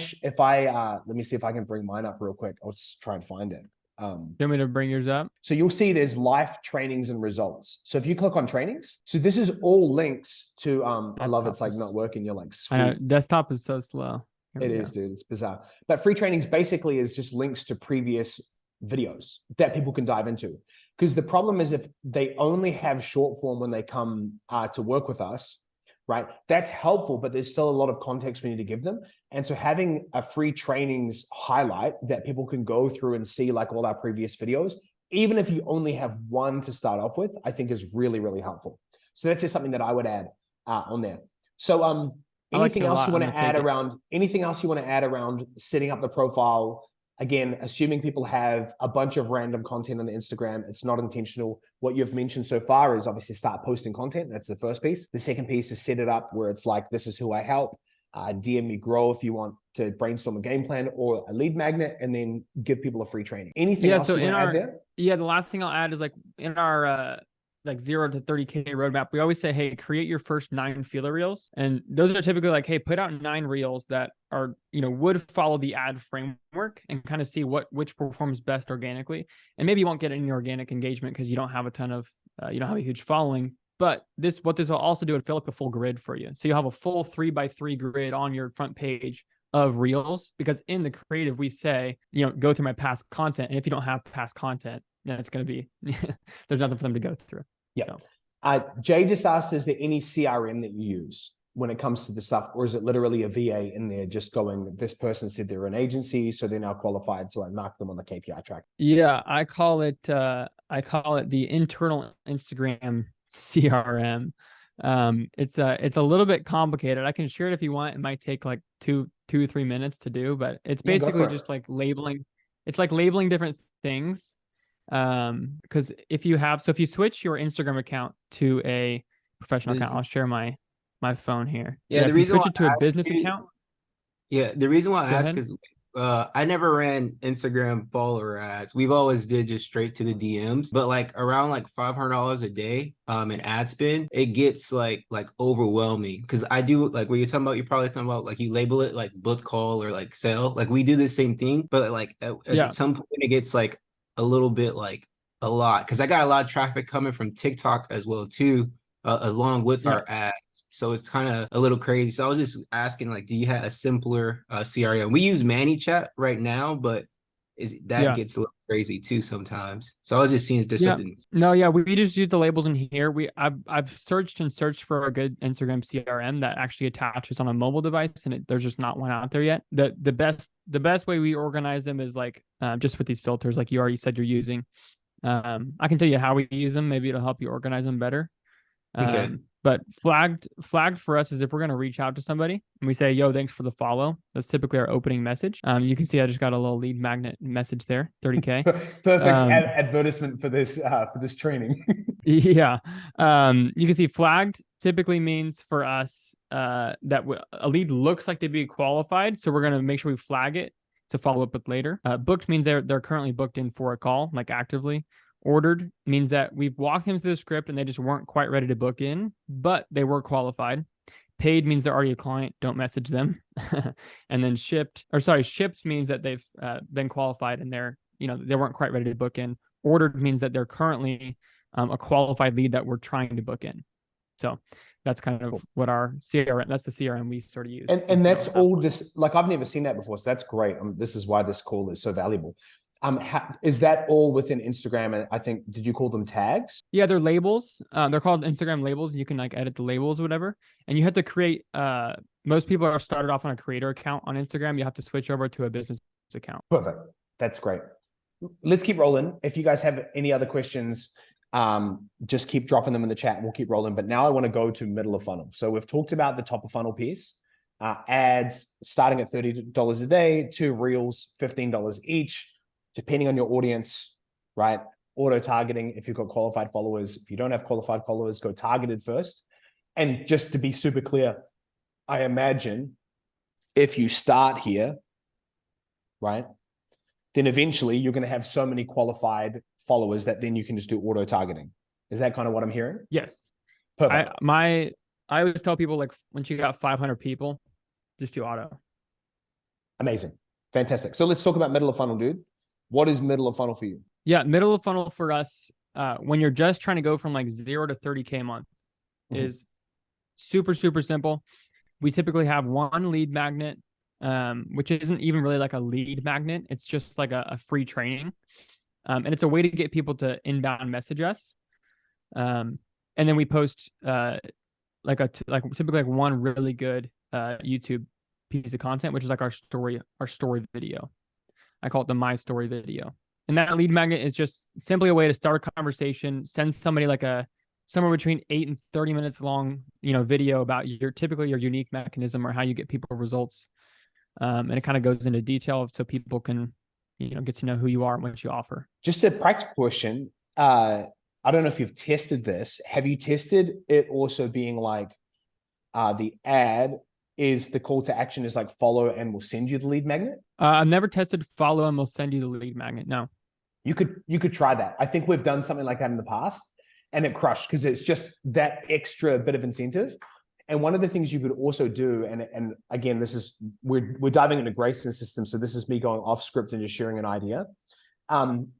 let me see if I can bring mine up real quick. I'll just try and find it. You want me to bring yours up? So you'll see there's life trainings and results. So if you click on trainings, so this is all links to, I love it's like not working. You're like, sweet. I know, desktop is so slow. It is, dude. It's bizarre. But free trainings basically is just links to previous videos that people can dive into. Because the problem is if they only have short form when they come to work with us, right? That's helpful, but there's still a lot of context we need to give them. And so having a free trainings highlight that people can go through and see like all our previous videos, even if you only have one to start off with, I think is really, really helpful. So that's just something that I would add on there. So, anything else you want to add around setting up the profile? Again, assuming people have a bunch of random content on the Instagram, it's not intentional. What you've mentioned so far is obviously start posting content. That's the first piece. The second piece is set it up where it's like, this is who I help. DM me grow if you want to brainstorm a game plan or a lead magnet, and then give people a free training. Anything else you want to add there? Yeah, the last thing I'll add is like in our like 0 to 30K roadmap, we always say, hey, create your first 9 feeler reels. And those are typically like, hey, put out 9 reels that are, would follow the ad framework and kind of see which performs best organically. And maybe you won't get any organic engagement because you don't have a ton of, you don't have a huge following. But what this will also do is fill up a full grid for you. So you'll have a full 3x3 grid on your front page of reels, because in the creative, we say, go through my past content. And if you don't have past content, then it's going to be, there's nothing for them to go through. Yeah. So. Jay just asked, is there any CRM that you use when it comes to the stuff, or is it literally a VA in there just going, this person said they're an agency, so they're now qualified, so I mark them on the KPI track? Yeah, I call it the internal Instagram CRM. It's a little bit complicated. I can share it if you want. It might take like 2-3 minutes to do, but it's basically just like labeling. It's like labeling different things. Because if you switch your Instagram account to a professional account, I'll share my phone here. Yeah, the reason switch it to a business account. Yeah, the reason why I ask is I never ran Instagram follower ads. We've always did just straight to the DMs, but like around like $500 a day in ad spend, it gets like overwhelming, because I do like what you're talking about. You're probably talking about like you label it like book call or like sell. Like we do the same thing, but like at some point it gets like a little bit like a lot, because I got a lot of traffic coming from TikTok as well too, along with our ads. So it's kind of a little crazy. So I was just asking, like, do you have a simpler CRM? We use ManyChat right now, but gets a little crazy too sometimes. So I'll just see if there's something. No, yeah, we just use the labels in here. I've searched and searched for a good Instagram CRM that actually attaches on a mobile device, and there's just not one out there yet. The best way we organize them is like just with these filters, like you already said you're using. I can tell you how we use them. Maybe it'll help you organize them better. Okay. But flagged for us is if we're going to reach out to somebody and we say, yo, thanks for the follow. That's typically our opening message. You can see I just got a little lead magnet message there, 30K. Perfect advertisement for this training. Yeah. You can see flagged typically means for us that a lead looks like they'd be qualified. So we're going to make sure we flag it to follow up with later. Booked means they're currently booked in for a call, like actively. Ordered means that we've walked them through the script and they just weren't quite ready to book in, but they were qualified. Paid means they're already a client. Don't message them. And then shipped means that they've been qualified and they weren't quite ready to book in. Ordered means that they're currently a qualified lead that we're trying to book in. So that's kind of what our CRM, that's the CRM we sort of use. And that's all just like, I've never seen that before. So that's great. This is why this call is so valuable. Is that all within Instagram? And I think, did you call them tags? Yeah, they're labels. They're called Instagram labels. You can like edit the labels or whatever. And you have to create, most people are started off on a creator account on Instagram. You have to switch over to a business account. Perfect. That's great. Let's keep rolling. If you guys have any other questions, just keep dropping them in the chat and we'll keep rolling. But now I want to go to middle of funnel. So we've talked about the top of funnel piece, ads starting at $30 a day, 2 reels, $15 each. Depending on your audience, right? Auto targeting, if you've got qualified followers. If you don't have qualified followers, go targeted first. And just to be super clear, I imagine if you start here, right, then eventually you're going to have so many qualified followers that then you can just do auto targeting. Is that kind of what I'm hearing? Yes. Perfect. I always tell people, like, once you got 500 people, just do auto. Amazing. Fantastic. So let's talk about middle of funnel, dude. What is middle of funnel for you? Yeah, middle of funnel for us, when you're just trying to go from like 0 to 30K a month, is super, super simple. We typically have one lead magnet, which isn't even really like a lead magnet. It's just like a free training. And it's a way to get people to inbound message us. And then we post typically one really good YouTube piece of content, which is like our story video. I call it the My Story video. And that lead magnet is just simply a way to start a conversation, send somebody like somewhere between 8 and 30 minutes long, video about typically your unique mechanism or how you get people results. And it kind of goes into detail so people can, get to know who you are and what you offer. Just a practical question. I don't know if you've tested this. Have you tested it also being like the ad is the call to action is like follow and we'll send you the lead magnet? I've never tested follow and we'll send you the lead magnet. No. You could try that. I think we've done something like that in the past and it crushed because it's just that extra bit of incentive. And one of the things you could also do, and again, we're diving into Grayson's system. So this is me going off script and just sharing an idea.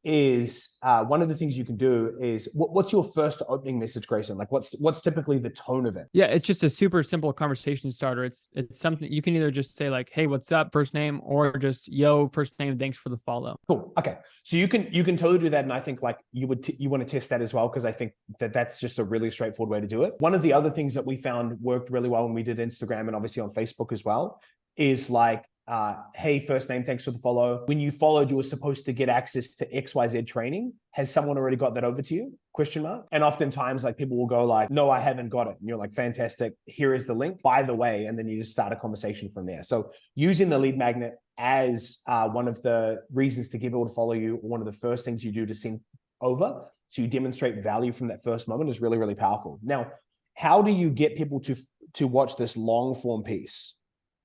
Is one of the things you can do is what's your first opening message, Grayson? Like what's typically the tone of it? Yeah, it's just a super simple conversation starter. It's something you can either just say like, hey, what's up, first name, or just yo, first name, thanks for the follow. Cool. Okay. So you can totally do that. And I think like you want to test that as well, because I think that's just a really straightforward way to do it. One of the other things that we found worked really well when we did Instagram and obviously on Facebook as well is like, hey, first name, thanks for the follow. When you followed, you were supposed to get access to XYZ training. Has someone already got that over to you? ? And oftentimes like people will go like, no, I haven't got it. And you're like, fantastic. Here is the link, by the way. And then you just start a conversation from there. So using the lead magnet as one of the reasons to get people to follow you, one of the first things you do to send over, so you demonstrate value from that first moment is really, really powerful. Now, how do you get people to watch this long form piece?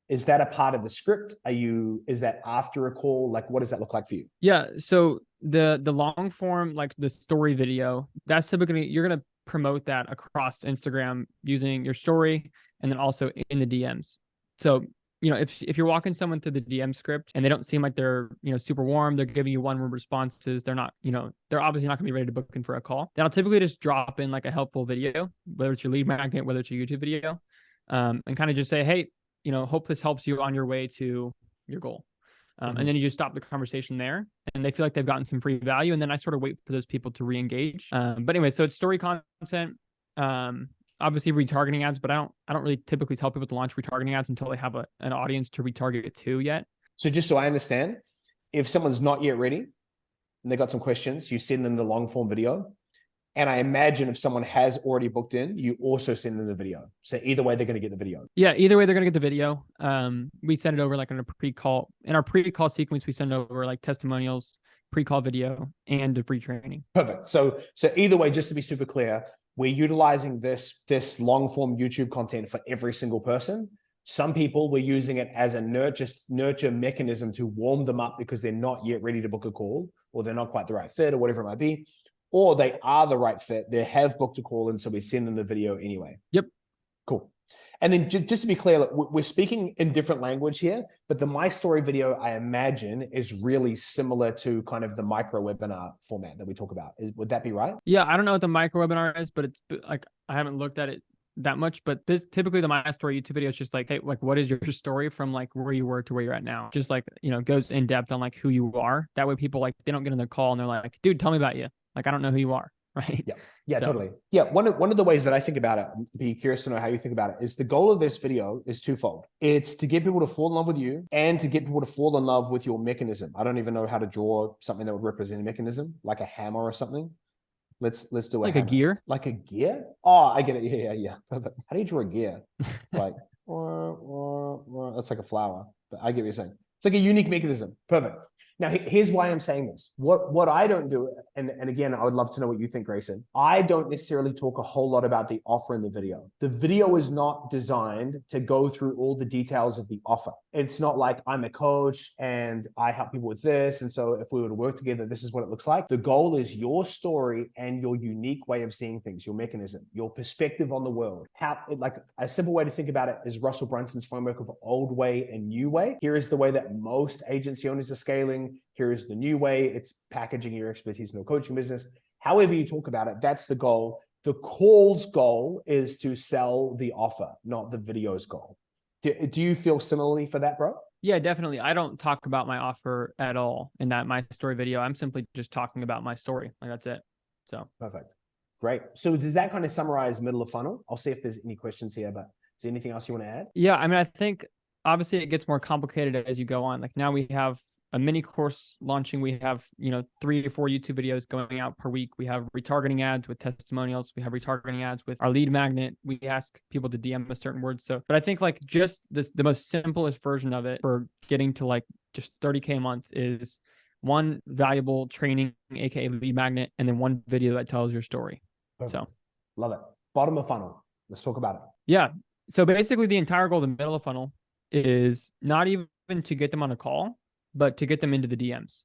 Is that a part of the script? Is that after a call? Like, what does that look like for you? Yeah. So the long form, like the story video, that's typically, you're going to promote that across Instagram using your story and then also in the DMs. So, if you're walking someone through the DM script and they don't seem like they're, super warm, they're giving you one-word responses, they're not, they're obviously not gonna be ready to book in for a call. Then I'll typically just drop in like a helpful video, whether it's your lead magnet, whether it's your YouTube video, and kind of just say, hey, hope this helps you on your way to your goal. And then you just stop the conversation there, and they feel like they've gotten some free value. And then I sort of wait for those people to re-engage. But anyway, so it's story content, obviously retargeting ads, but I don't really typically tell people to launch retargeting ads until they have an audience to retarget it to yet. So just so I understand, if someone's not yet ready and they got some questions, you send them the long form video. And I imagine if someone has already booked in, you also send them the video. So either way, they're going to get the video. Yeah, either way, they're going to get the video. We send it over like in a pre-call. In our pre-call sequence, we send over like testimonials, pre-call video, and a free training. Perfect. So either way, just to be super clear, we're utilizing this long form YouTube content for every single person. Some people, we're using it as a nurture mechanism to warm them up because they're not yet ready to book a call, or they're not quite the right fit, or whatever it might be. Or they are the right fit. They have booked a call, and so we send them the video anyway. Yep. Cool. And then just to be clear, we're speaking in different language here, but the My Story video, I imagine, is really similar to kind of the micro webinar format that we talk about. Would that be right? Yeah, I don't know what the micro webinar is, but it's like, I haven't looked at it that much, but typically the My Story YouTube video is just like, hey, like, what is your story from like where you were to where you're at now? Just like, goes in depth on like who you are. That way people like, they don't get in the call and they're like, dude, tell me about you. Like, I don't know who you are. Right. Yeah, so. Totally. Yeah. One of the ways that I think about it, be curious to know how you think about it, is the goal of this video is twofold. It's to get people to fall in love with you and to get people to fall in love with your mechanism. I don't even know how to draw something that would represent a mechanism, like a hammer or something. Let's do like a gear. Like a gear? Oh, I get it. Yeah. Perfect. How do you draw a gear? Like, that's like a flower, but I get what you're saying. It's like a unique mechanism. Perfect. Now, here's why I'm saying this. What I don't do, and again, I would love to know what you think, Grayson. I don't necessarily talk a whole lot about the offer in the video. The video is not designed to go through all the details of the offer. It's not like I'm a coach and I help people with this, and so if we were to work together, this is what it looks like. The goal is your story and your unique way of seeing things, your mechanism, your perspective on the world. Like a simple way to think about it is Russell Brunson's framework of old way and new way. Here is the way that most agency owners are scaling. Here is the new way. It's packaging your expertise in your coaching business. However you talk about it, that's the goal. The call's goal is to sell the offer, not the video's goal. Do you feel similarly for that, bro? Yeah, definitely. I don't talk about my offer at all in that My Story video. I'm simply just talking about my story. Like, that's it. So perfect. Great. So does that kind of summarize middle of funnel? I'll see if there's any questions here, but is there anything else you want to add? Yeah, I mean, I think obviously it gets more complicated as you go on. Like, now we have a mini course launching. We have, 3 to 4 YouTube videos going out per week. We have retargeting ads with testimonials. We have retargeting ads with our lead magnet. We ask people to DM a certain word. So, but I think like just the most simplest version of it for getting to like just 30K a month is one valuable training, aka lead magnet, and then one video that tells your story. Perfect. So love it. Bottom of funnel. Let's talk about it. Yeah. So basically the entire goal of the middle of funnel is not even to get them on a call, but to get them into the DMs,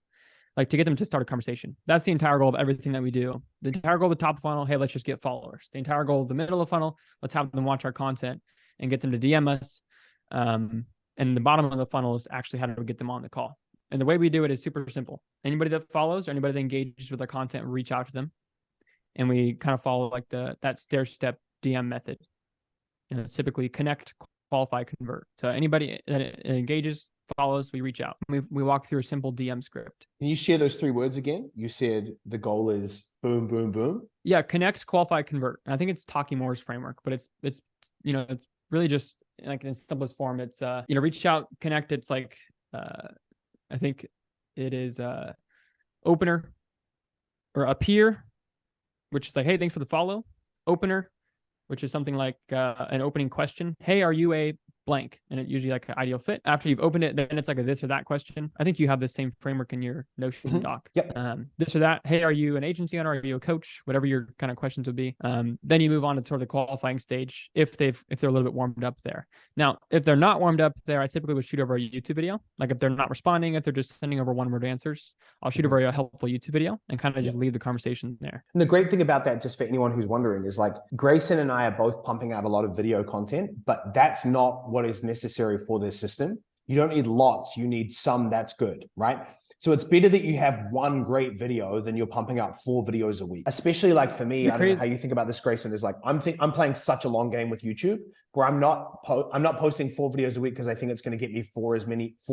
like to get them to start a conversation. That's the entire goal of everything that we do. The entire goal of the top of the funnel, hey, let's just get followers. The entire goal of the middle of the funnel, let's have them watch our content and get them to DM us. And the bottom of the funnel is actually how to get them on the call. And the way we do it is super simple. Anybody that follows or anybody that engages with our content, we reach out to them. And we kind of follow like that stair-step DM method. Typically connect, qualify, convert. So anybody that engages, follows, we reach out. We walk through a simple DM script. Can you share those 3 words again? You said the goal is boom, boom, boom. Yeah, connect, qualify, convert. And I think it's Taki Moore's framework, but it's it's really just like in its simplest form. It's reach out, connect. It's like I think it is opener or appear, which is like, hey, thanks for the follow. Opener, which is something like an opening question. Hey, are you a blank? And it usually like an ideal fit. After you've opened it, then it's like a this or that question. I think you have the same framework in your Notion doc. Yep. This or that. Hey, are you an agency owner? Are you a coach? Whatever your kind of questions would be. Then you move on to sort of the qualifying stage if they're a little bit warmed up there. Now, if they're not warmed up there, I typically would shoot over a YouTube video. Like if they're not responding, if they're just sending over one-word answers, I'll shoot over a helpful YouTube video and kind of just leave the conversation there. And the great thing about that, just for anyone who's wondering, is like Grayson and I are both pumping out a lot of video content, but that's not what is necessary for this system. You don't need lots, you need some that's good, right? So it's better that you have one great video than you're pumping out 4 videos a week. Especially like for me, I don't know how you think about this, Grayson, is like, I'm playing such a long game with YouTube where I'm not posting 4 videos a week because I think it's going to get me 4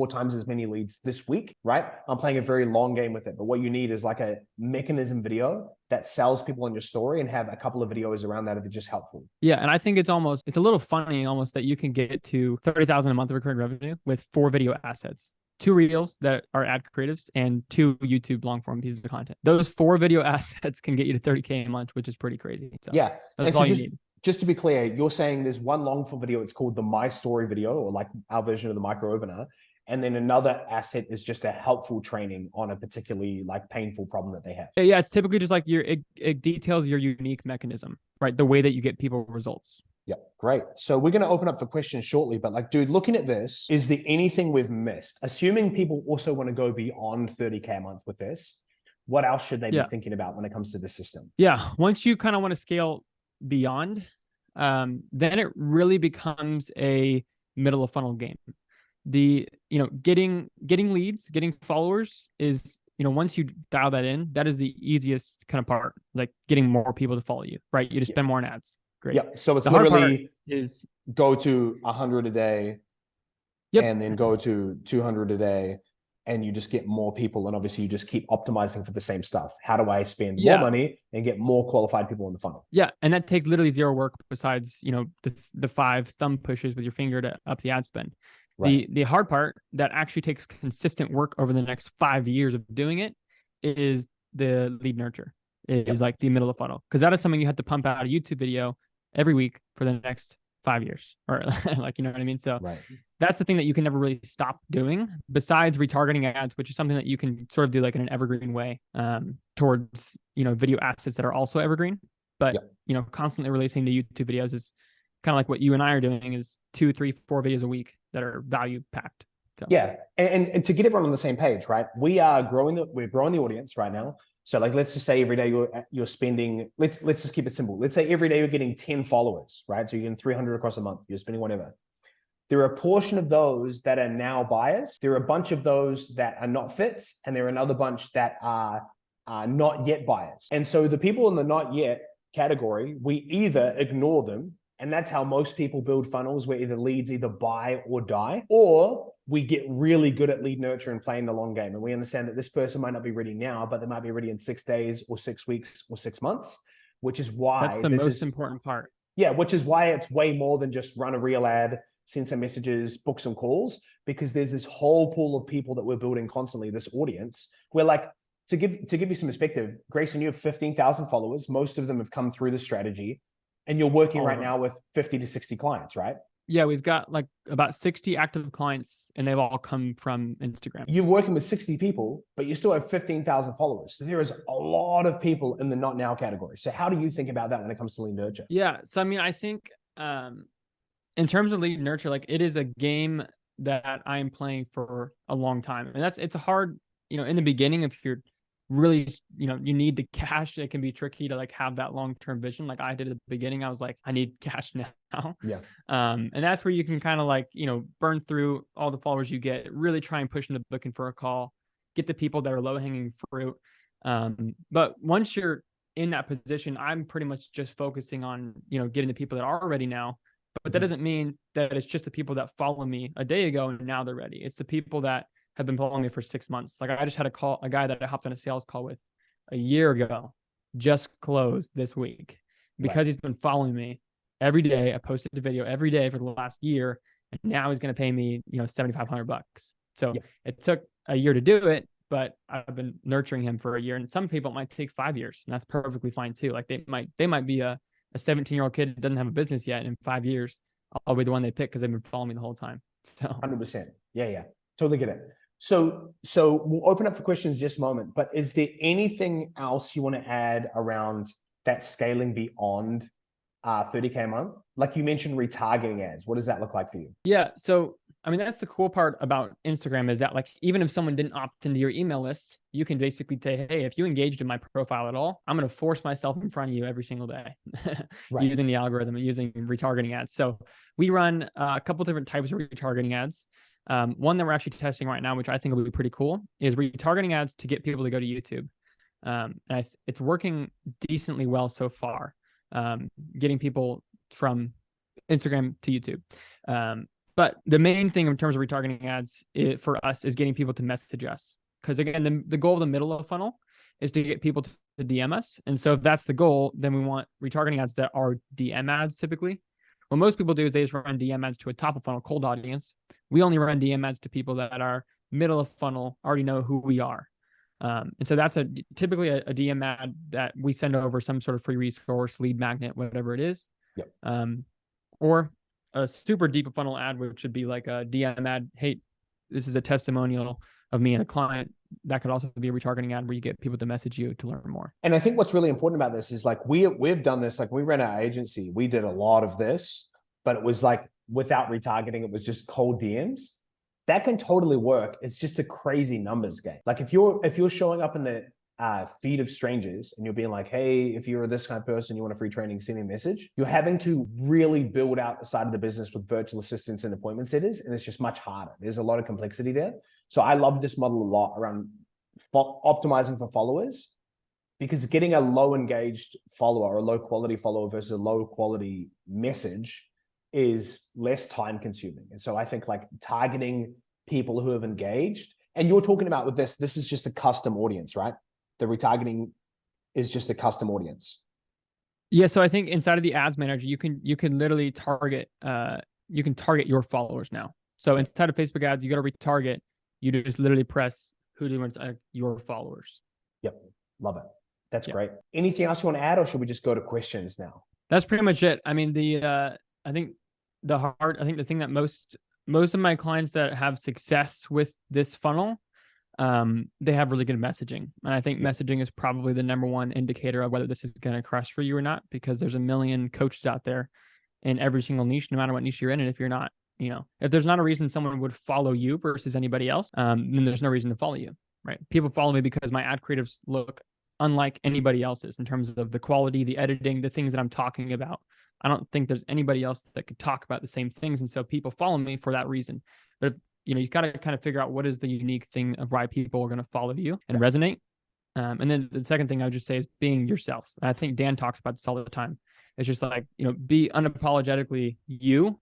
times as many leads this week, right? I'm playing a very long game with it. But what you need is like a mechanism video that sells people on your story and have a couple of videos around that are just helpful. Yeah. And I think it's a little funny almost that you can get to 30,000 a month of recurring revenue with 4 video assets. 2 reels that are ad creatives and 2 YouTube long form pieces of content. Those 4 video assets can get you to 30K a month, which is pretty crazy. So yeah. That's all you need. Just to be clear, you're saying there's one long form video. It's called the My Story video, or like our version of the micro opener. And then another asset is just a helpful training on a particularly like painful problem that they have. Yeah. It's typically just like it details your unique mechanism, right? The way that you get people results. Yeah, great. So we're going to open up for questions shortly, but like, dude, looking at this, is there anything we've missed? Assuming people also want to go beyond 30K a month with this, what else should they be thinking about when it comes to the system? Yeah. Once you kind of want to scale beyond, then it really becomes a middle of funnel game. Getting leads, getting followers is, once you dial that in, that is the easiest kind of part, like getting more people to follow you, right? You just spend more on ads. Great. Yep. So it's literally go to 100 a day and then go to 200 a day, and you just get more people. And obviously you just keep optimizing for the same stuff. How do I spend more money and get more qualified people in the funnel? Yeah. And that takes literally zero work besides, the 5 thumb pushes with your finger to up the ad spend. Right. The hard part that actually takes consistent work over the next 5 years of doing it is the lead nurture. It is like the middle of the funnel. Because that is something you have to pump out a YouTube video every week for the next 5 years, or like, you know what I mean? So that's the thing that you can never really stop doing besides retargeting ads, which is something that you can sort of do like in an evergreen way towards, video assets that are also evergreen. But, constantly releasing the YouTube videos is kind of like what you and I are doing, is 2, 3, 4 videos a week that are value packed. So. Yeah. And to get everyone on the same page, right? We're growing the audience right now. So like, let's just say every day you're spending, let's just keep it simple. Let's say every day you're getting 10 followers, right? So you're getting 300 across a month, you're spending whatever. There are a portion of those that are now buyers. There are a bunch of those that are not fits. And there are another bunch that are not yet buyers. And so the people in the not yet category, we either ignore them. And that's how most people build funnels, where either leads either buy or die, or we get really good at lead nurture and playing the long game. And we understand that this person might not be ready now, but they might be ready in 6 days or 6 weeks or 6 months, which is why that's the most important part. Yeah, which is why it's way more than just run a real ad, send some messages, book some calls, because there's this whole pool of people that we're building constantly, this audience. We're like, to give you some perspective, Grayson, you have 15,000 followers. Most of them have come through the strategy. And you're working right now with 50 to 60 clients, right? Yeah, we've got like about 60 active clients, and they've all come from Instagram. You're working with 60 people, but you still have 15,000 followers. So there is a lot of people in the not now category. So how do you think about that when it comes to lead nurture? Yeah. So, I mean, I think in terms of lead nurture, like, it is a game that I'm playing for a long time. And it's a hard, in the beginning, if you're really, you need the cash, it can be tricky to like have that long-term vision. Like I did at the beginning, I was like, I need cash now. Yeah. And that's where you can kind of like, burn through all the followers you get, really try and push into booking for a call, get the people that are low-hanging fruit. But once you're in that position, I'm pretty much just focusing on, getting the people that are ready now. But that doesn't mean that it's just the people that follow me a day ago and now they're ready. It's the people that have been following me for 6 months. Like I just had a guy that I hopped on a sales call with a year ago, just closed this week because he's been following me every day. I posted a video every day for the last year, and now he's going to pay me, $7,500. So it took a year to do it, but I've been nurturing him for a year. And some people it might take 5 years, and that's perfectly fine too. Like they might be a 17-year-old kid that doesn't have a business yet. And in 5 years, I'll be the one they pick because they've been following me the whole time. So 100%. Yeah. Totally get it. So we'll open up for questions in just a moment, but is there anything else you want to add around that scaling beyond 30K a month? Like you mentioned retargeting ads. What does that look like for you? Yeah. So, I mean, that's the cool part about Instagram is that like, even if someone didn't opt into your email list, you can basically say, hey, if you engaged in my profile at all, I'm going to force myself in front of you every single day using the algorithm and using retargeting ads. So we run a couple different types of retargeting ads. One that we're actually testing right now, which I think will be pretty cool, is retargeting ads to get people to go to YouTube. And it's working decently well so far, getting people from Instagram to YouTube. But the main thing in terms of retargeting ads for us is getting people to message us. Because again, the goal of the middle of the funnel is to get people to DM us. And so if that's the goal, then we want retargeting ads that are DM ads typically. What most people do is they just run DM ads to a top of funnel cold audience. We only run DM ads to people that are middle of funnel, already know who we are. And so that's typically a DM ad that we send over some sort of free resource, lead magnet, whatever it is. Yep. Or a super deep funnel ad, which would be like a DM ad. Hey, this is a testimonial of me and a client. That could also be a retargeting ad where you get people to message you to learn more. And I think what's really important about this is like we've done this, like we ran our agency, we did a lot of this, but it was like without retargeting, it was just cold DMs. That can totally work. It's just a crazy numbers game. Like if you're showing up in the feed of strangers and you're being like, hey, if you're this kind of person, you want a free training, send me a message. You're having to really build out the side of the business with virtual assistants and appointment setters. And it's just much harder. There's a lot of complexity there. So I love this model a lot around optimizing for followers, because getting a low engaged follower or a low quality follower versus a low quality message is less time consuming. And so I think like targeting people who have engaged, and you're talking about with this is just a custom audience, right? The retargeting is just a custom audience. Yeah. So I think inside of the ads manager, you can literally target, you can target your followers now. So inside of Facebook ads, you got to retarget, you just literally press who do you want your followers. Yep. Love it. That's great. Anything else you want to add, or should we just go to questions now? That's pretty much it. I mean, I think the thing that most of my clients that have success with this funnel, they have really good messaging. And I think messaging is probably the number one indicator of whether this is going to crush for you or not, because there's a million coaches out there in every single niche, no matter what niche you're in. And if you're not, if there's not a reason someone would follow you versus anybody else, then there's no reason to follow you, right? People follow me because my ad creatives look unlike anybody else's in terms of the quality, the editing, the things that I'm talking about. I don't think there's anybody else that could talk about the same things. And so people follow me for that reason. But if, you got to kind of figure out what is the unique thing of why people are going to follow you and resonate. And then the second thing I would just say is being yourself. And I think Dan talks about this all the time. It's just like, be unapologetically you.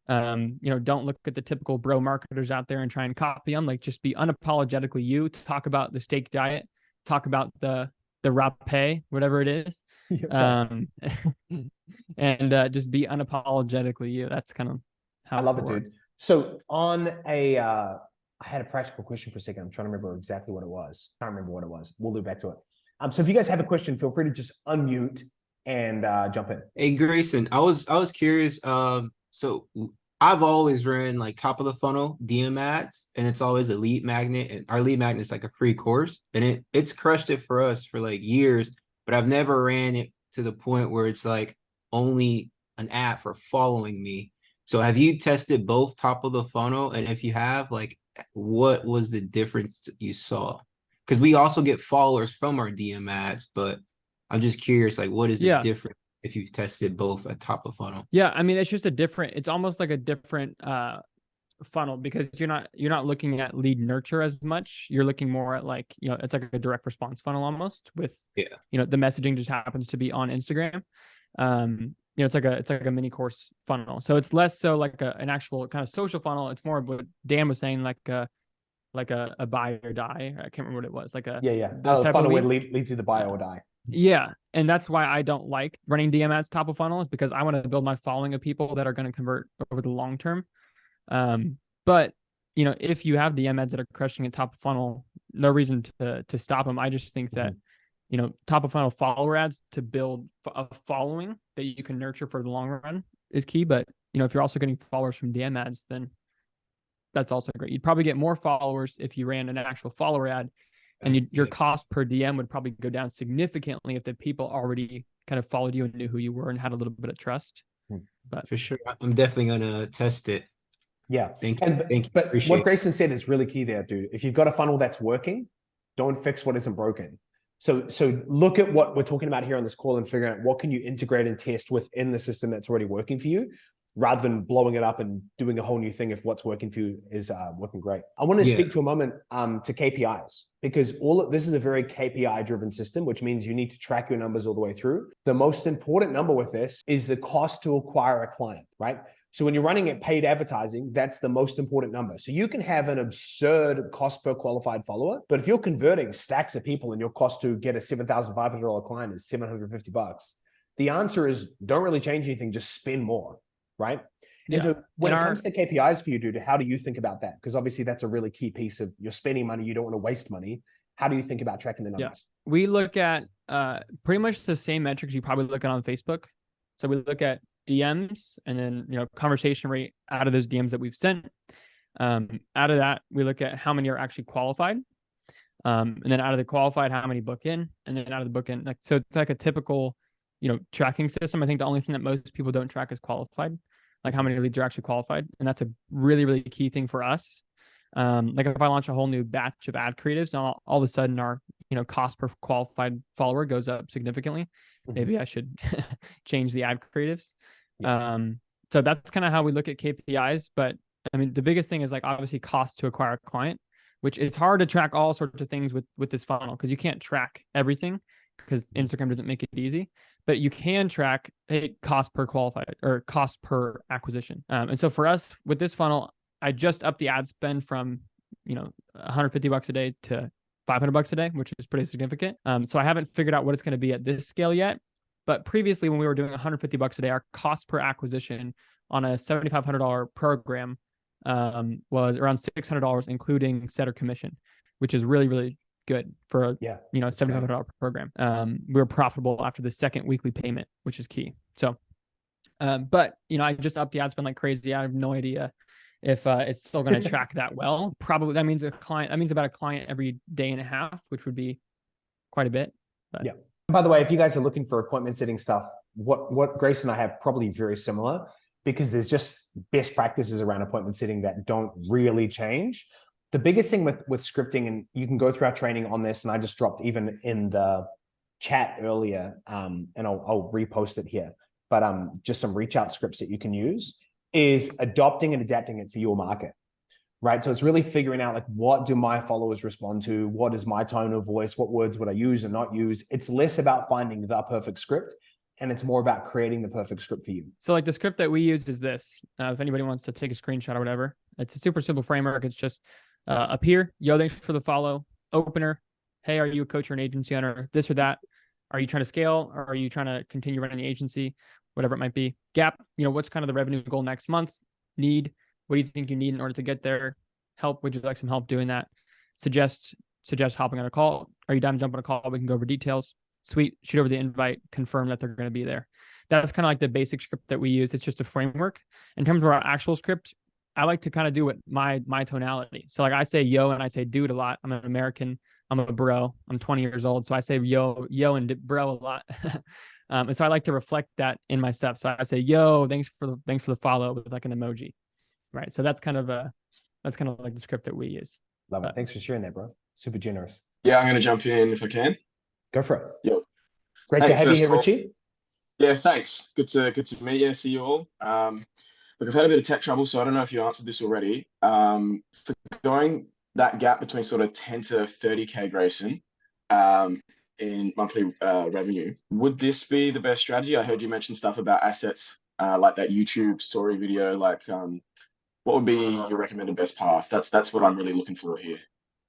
Don't look at the typical bro marketers out there and try and copy them. Like, just be unapologetically you. Talk about the steak diet. Talk about the rapé, whatever it is. And just be unapologetically you. That's kind of how I love it, works. dude. So on I had a practical question for a second. I'm trying to remember exactly what it was. Can't remember what it was. We'll loop back to it. So if you guys have a question, feel free to just unmute and jump in. Hey Grayson, I was curious. So I've always ran like top of the funnel DM ads, and it's always a lead magnet, and our lead magnet is like a free course, and it's crushed it for us for like years. But I've never ran it to the point where it's like only an ad for following me. So have you tested both top of the funnel? And if you have, like, what was the difference you saw? Because we also get followers from our DM ads, but I'm just curious, like, what is the difference if you've tested both at top of funnel? Yeah, I mean, it's almost like a different funnel, because you're not looking at lead nurture as much. You're looking more at like, it's like a direct response funnel almost with, the messaging just happens to be on Instagram. It's like a mini course funnel. So it's less so like an actual kind of social funnel. It's more of what Dan was saying, like a buy or die. I can't remember what it was. Like a funnel where leads to the buy or die. Yeah, and that's why I don't like running DM ads top of funnel, is because I want to build my following of people that are going to convert over the long term. But if you have DM ads that are crushing at top of funnel, no reason to stop them. I just think that top of funnel follower ads to build a following that you can nurture for the long run is key. But, if you're also getting followers from DM ads, then that's also great. You'd probably get more followers if you ran an actual follower ad, and your cost per DM would probably go down significantly if the people already kind of followed you and knew who you were and had a little bit of trust. But for sure, I'm definitely going to test it. Yeah. Thank you. But what Grayson said is really key there, dude. If you've got a funnel that's working, don't fix what isn't broken. So look at what we're talking about here on this call and figure out what can you integrate and test within the system that's already working for you. rather than blowing it up and doing a whole new thing if what's working for you is working great. I want to speak to a moment to KPIs, because this is a very KPI driven system, which means you need to track your numbers all the way through. The most important number with this is the cost to acquire a client, right? So when you're running at paid advertising, that's the most important number. So you can have an absurd cost per qualified follower, but if you're converting stacks of people and your cost to get a $7,500 client is $750, the answer is don't really change anything, just spend more. Right. And so when it comes to KPIs for you, dude, how do you think about that? Because obviously that's a really key piece of you're spending money. You don't want to waste money. How do you think about tracking the numbers? Yeah. We look at pretty much the same metrics you probably look at on Facebook. So we look at DMs and then, conversation rate out of those DMs that we've sent. Out of that, we look at how many are actually qualified. And then out of the qualified, how many book in, and then out of the book in. So it's like a typical, tracking system. I think the only thing that most people don't track is qualified, like how many leads are actually qualified. And that's a really, really key thing for us. Like if I launch a whole new batch of ad creatives, all of a sudden our, cost per qualified follower goes up significantly. Maybe I should change the ad creatives. So that's kind of how we look at KPIs. But I mean, the biggest thing is like obviously cost to acquire a client, which it's hard to track all sorts of things with this funnel because you can't track everything because Instagram doesn't make it easy. But you can track cost per qualified or cost per acquisition. And so for us with this funnel, I just upped the ad spend from, $150 a day to $500 a day, which is pretty significant. So I haven't figured out what it's going to be at this scale yet. But previously when we were doing $150 a day, our cost per acquisition on a $7,500 program was around $600, including setter commission, which is really, really good for a $7,500 program. We were profitable after the second weekly payment, which is key. So, but I just upped the ad spend like crazy. I have no idea if it's still going to track that well. Probably that means about a client every day and a half, which would be quite a bit. But. Yeah. By the way, if you guys are looking for appointment setting stuff, what Grace and I have probably very similar, because there's just best practices around appointment setting that don't really change. The biggest thing with scripting, and you can go through our training on this, and I just dropped even in the chat earlier, and I'll repost it here, but just some reach out scripts that you can use, is adopting and adapting it for your market, right? So it's really figuring out like, what do my followers respond to? What is my tone of voice? What words would I use and not use? It's less about finding the perfect script, and it's more about creating the perfect script for you. So like the script that we use is this. If anybody wants to take a screenshot or whatever, it's a super simple framework. It's just up here, yo, thanks for the follow. Opener, hey, are you a coach or an agency owner? This or that. Are you trying to scale, or are you trying to continue running the agency? Whatever it might be. Gap, what's kind of the revenue goal next month? Need, what do you think you need in order to get there? Help, would you like some help doing that? Suggest hopping on a call. Are you down to jump on a call? We can go over details. Sweet, shoot over the invite, confirm that they're going to be there. That's kind of like the basic script that we use. It's just a framework. In terms of our actual script, I like to kind of do it my tonality. So like I say yo and I say dude a lot. I'm an American. I'm a bro. I'm 20 years old. So I say yo and bro a lot. And so I like to reflect that in my stuff. So I say yo, thanks for the follow with like an emoji. Right. So that's kind of like the script that we use. Love it. Thanks for sharing that, bro. Super generous. Yeah, I'm going to jump in if I can. Go for it. Yo. Great to have you here, Richie. Yeah, thanks. Good to meet you. See you all. Look, I've had a bit of tech trouble, so I don't know if you answered this already. For going that gap between sort of 10 to 30K, Grayson, in monthly revenue, would this be the best strategy? I heard you mention stuff about assets, like that YouTube story video. Like, what would be your recommended best path? That's what I'm really looking for here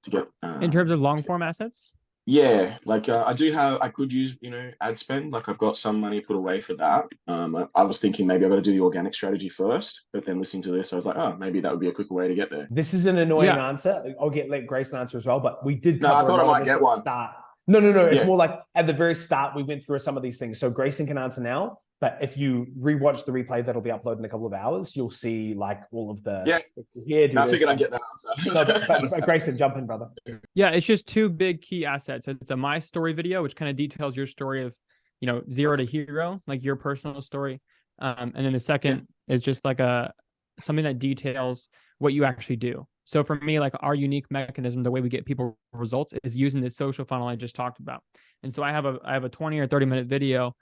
to get. In terms of long form assets? Yeah, like I could use, ad spend. Like I've got some money put away for that. I was thinking maybe I've got to do the organic strategy first, but then listening to this, I was like, oh, maybe that would be a quicker way to get there. This is an annoying answer. I'll let Grayson answer as well, but we did cover I thought I might get one. Start. No. It's more like at the very start, we went through some of these things. So Grayson can answer now, but if you rewatch the replay that'll be uploaded in a couple of hours, you'll see like all of the I figured I'd get that answer. No, but Grayson, jump in, brother. Yeah, it's just two big key assets. It's a my story video, which kind of details your story of, zero to hero, like your personal story. And then the second is just like something that details what you actually do. So for me, like our unique mechanism, the way we get people results is using this social funnel I just talked about. And so I have a 20 or 30 minute video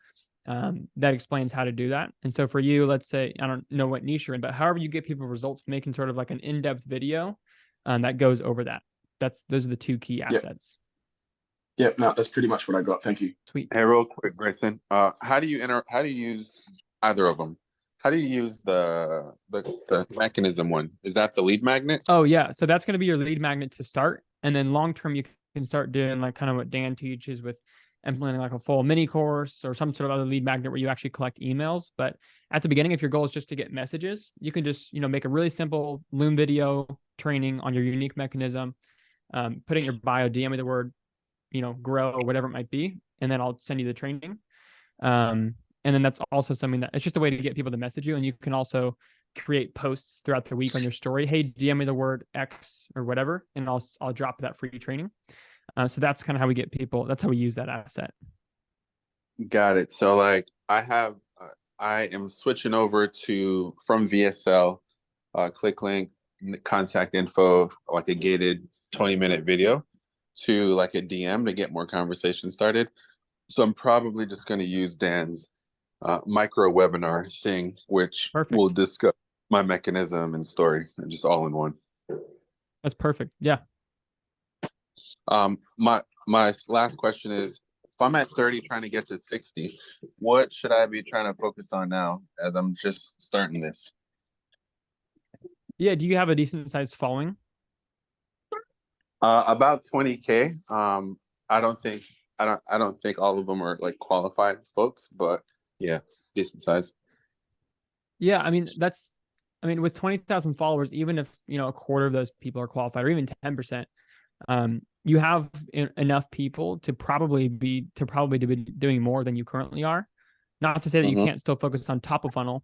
that explains how to do that. And so for you, let's say, I don't know what niche you're in, but however you get people results, making sort of like an in-depth video that goes over that. Those are the two key assets. Yep, no, that's pretty much what I got. Thank you. Sweet. Hey, real quick, Grayson. How do you use either of them? How do you use the mechanism one? Is that the lead magnet? Oh yeah, so that's going to be your lead magnet to start, and then long term you can start doing like kind of what Dan teaches with implementing like a full mini course or some sort of other lead magnet where you actually collect emails. But at the beginning, if your goal is just to get messages, you can just make a really simple Loom video training on your unique mechanism, put it in your bio, DM me the word grow or whatever it might be, and then I'll send you the training. And then that's also something that it's just a way to get people to message you. And you can also create posts throughout the week on your story. Hey, DM me the word X or whatever, and I'll drop that free training. So that's kind of how we get people. That's how we use that asset. Got it. So like I am switching over from VSL, click link, contact info, like a gated 20-minute video to like a DM to get more conversation started. So I'm probably just going to use Dan's micro webinar thing, which will discuss my mechanism and story, and just all in one. That's perfect. Yeah. My last question is, if I'm at 30 trying to get to 60, what should I be trying to focus on now as I'm just starting this? Yeah. Do you have a decent sized following? About 20K. I don't think all of them are like qualified folks, but yeah, decent size. Yeah, I mean with 20,000 followers, even if a quarter of those people are qualified, or even 10%, you have enough people to probably be doing more than you currently are. Not to say that you can't still focus on top of funnel,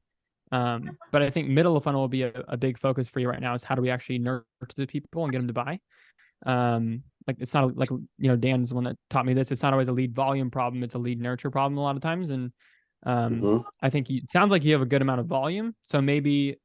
but I think middle of funnel will be a big focus for you right now. Is how do we actually nurture the people and get them to buy? Like it's not like Dan's the one that taught me this. It's not always a lead volume problem; it's a lead nurture problem a lot of times. And I think it sounds like you have a good amount of volume. So maybe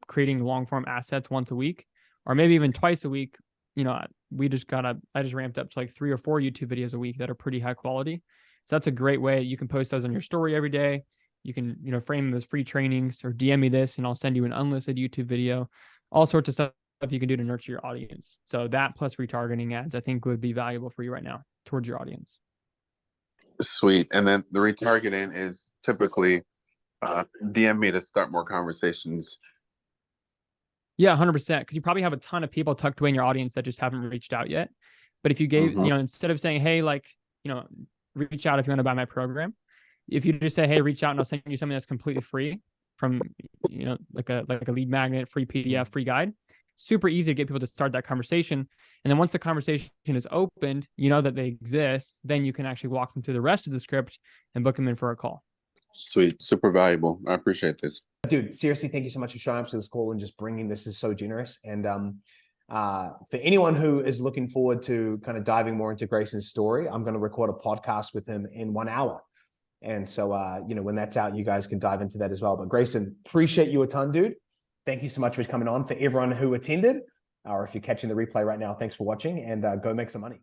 creating long form assets once a week, or maybe even twice a week. I just ramped up to like 3 or 4 YouTube videos a week that are pretty high quality. So that's a great way. You can post those on your story every day. You can frame them as free trainings, or DM me this and I'll send you an unlisted YouTube video. All sorts of stuff you can do to nurture your audience. So that plus retargeting ads, I think, would be valuable for you right now towards your audience. Sweet. And then the retargeting is typically DM me to start more conversations. Yeah, 100%. Because you probably have a ton of people tucked away in your audience that just haven't reached out yet. But if you gave, instead of saying, hey, reach out if you want to buy my program, if you just say, hey, reach out and I'll send you something that's completely free from, like a lead magnet, free PDF, free guide. Super easy to get people to start that conversation. And then once the conversation is opened, that they exist, then you can actually walk them through the rest of the script and book them in for a call. Sweet. Super valuable. I appreciate this. Dude, seriously, thank you so much for showing up to this call and just bringing this. Is so generous. And for anyone who is looking forward to kind of diving more into Grayson's story, I'm going to record a podcast with him in 1 hour. And so, when that's out, you guys can dive into that as well. But Grayson, appreciate you a ton, dude. Thank you so much for coming on. For everyone who attended, or if you're catching the replay right now, thanks for watching, and go make some money.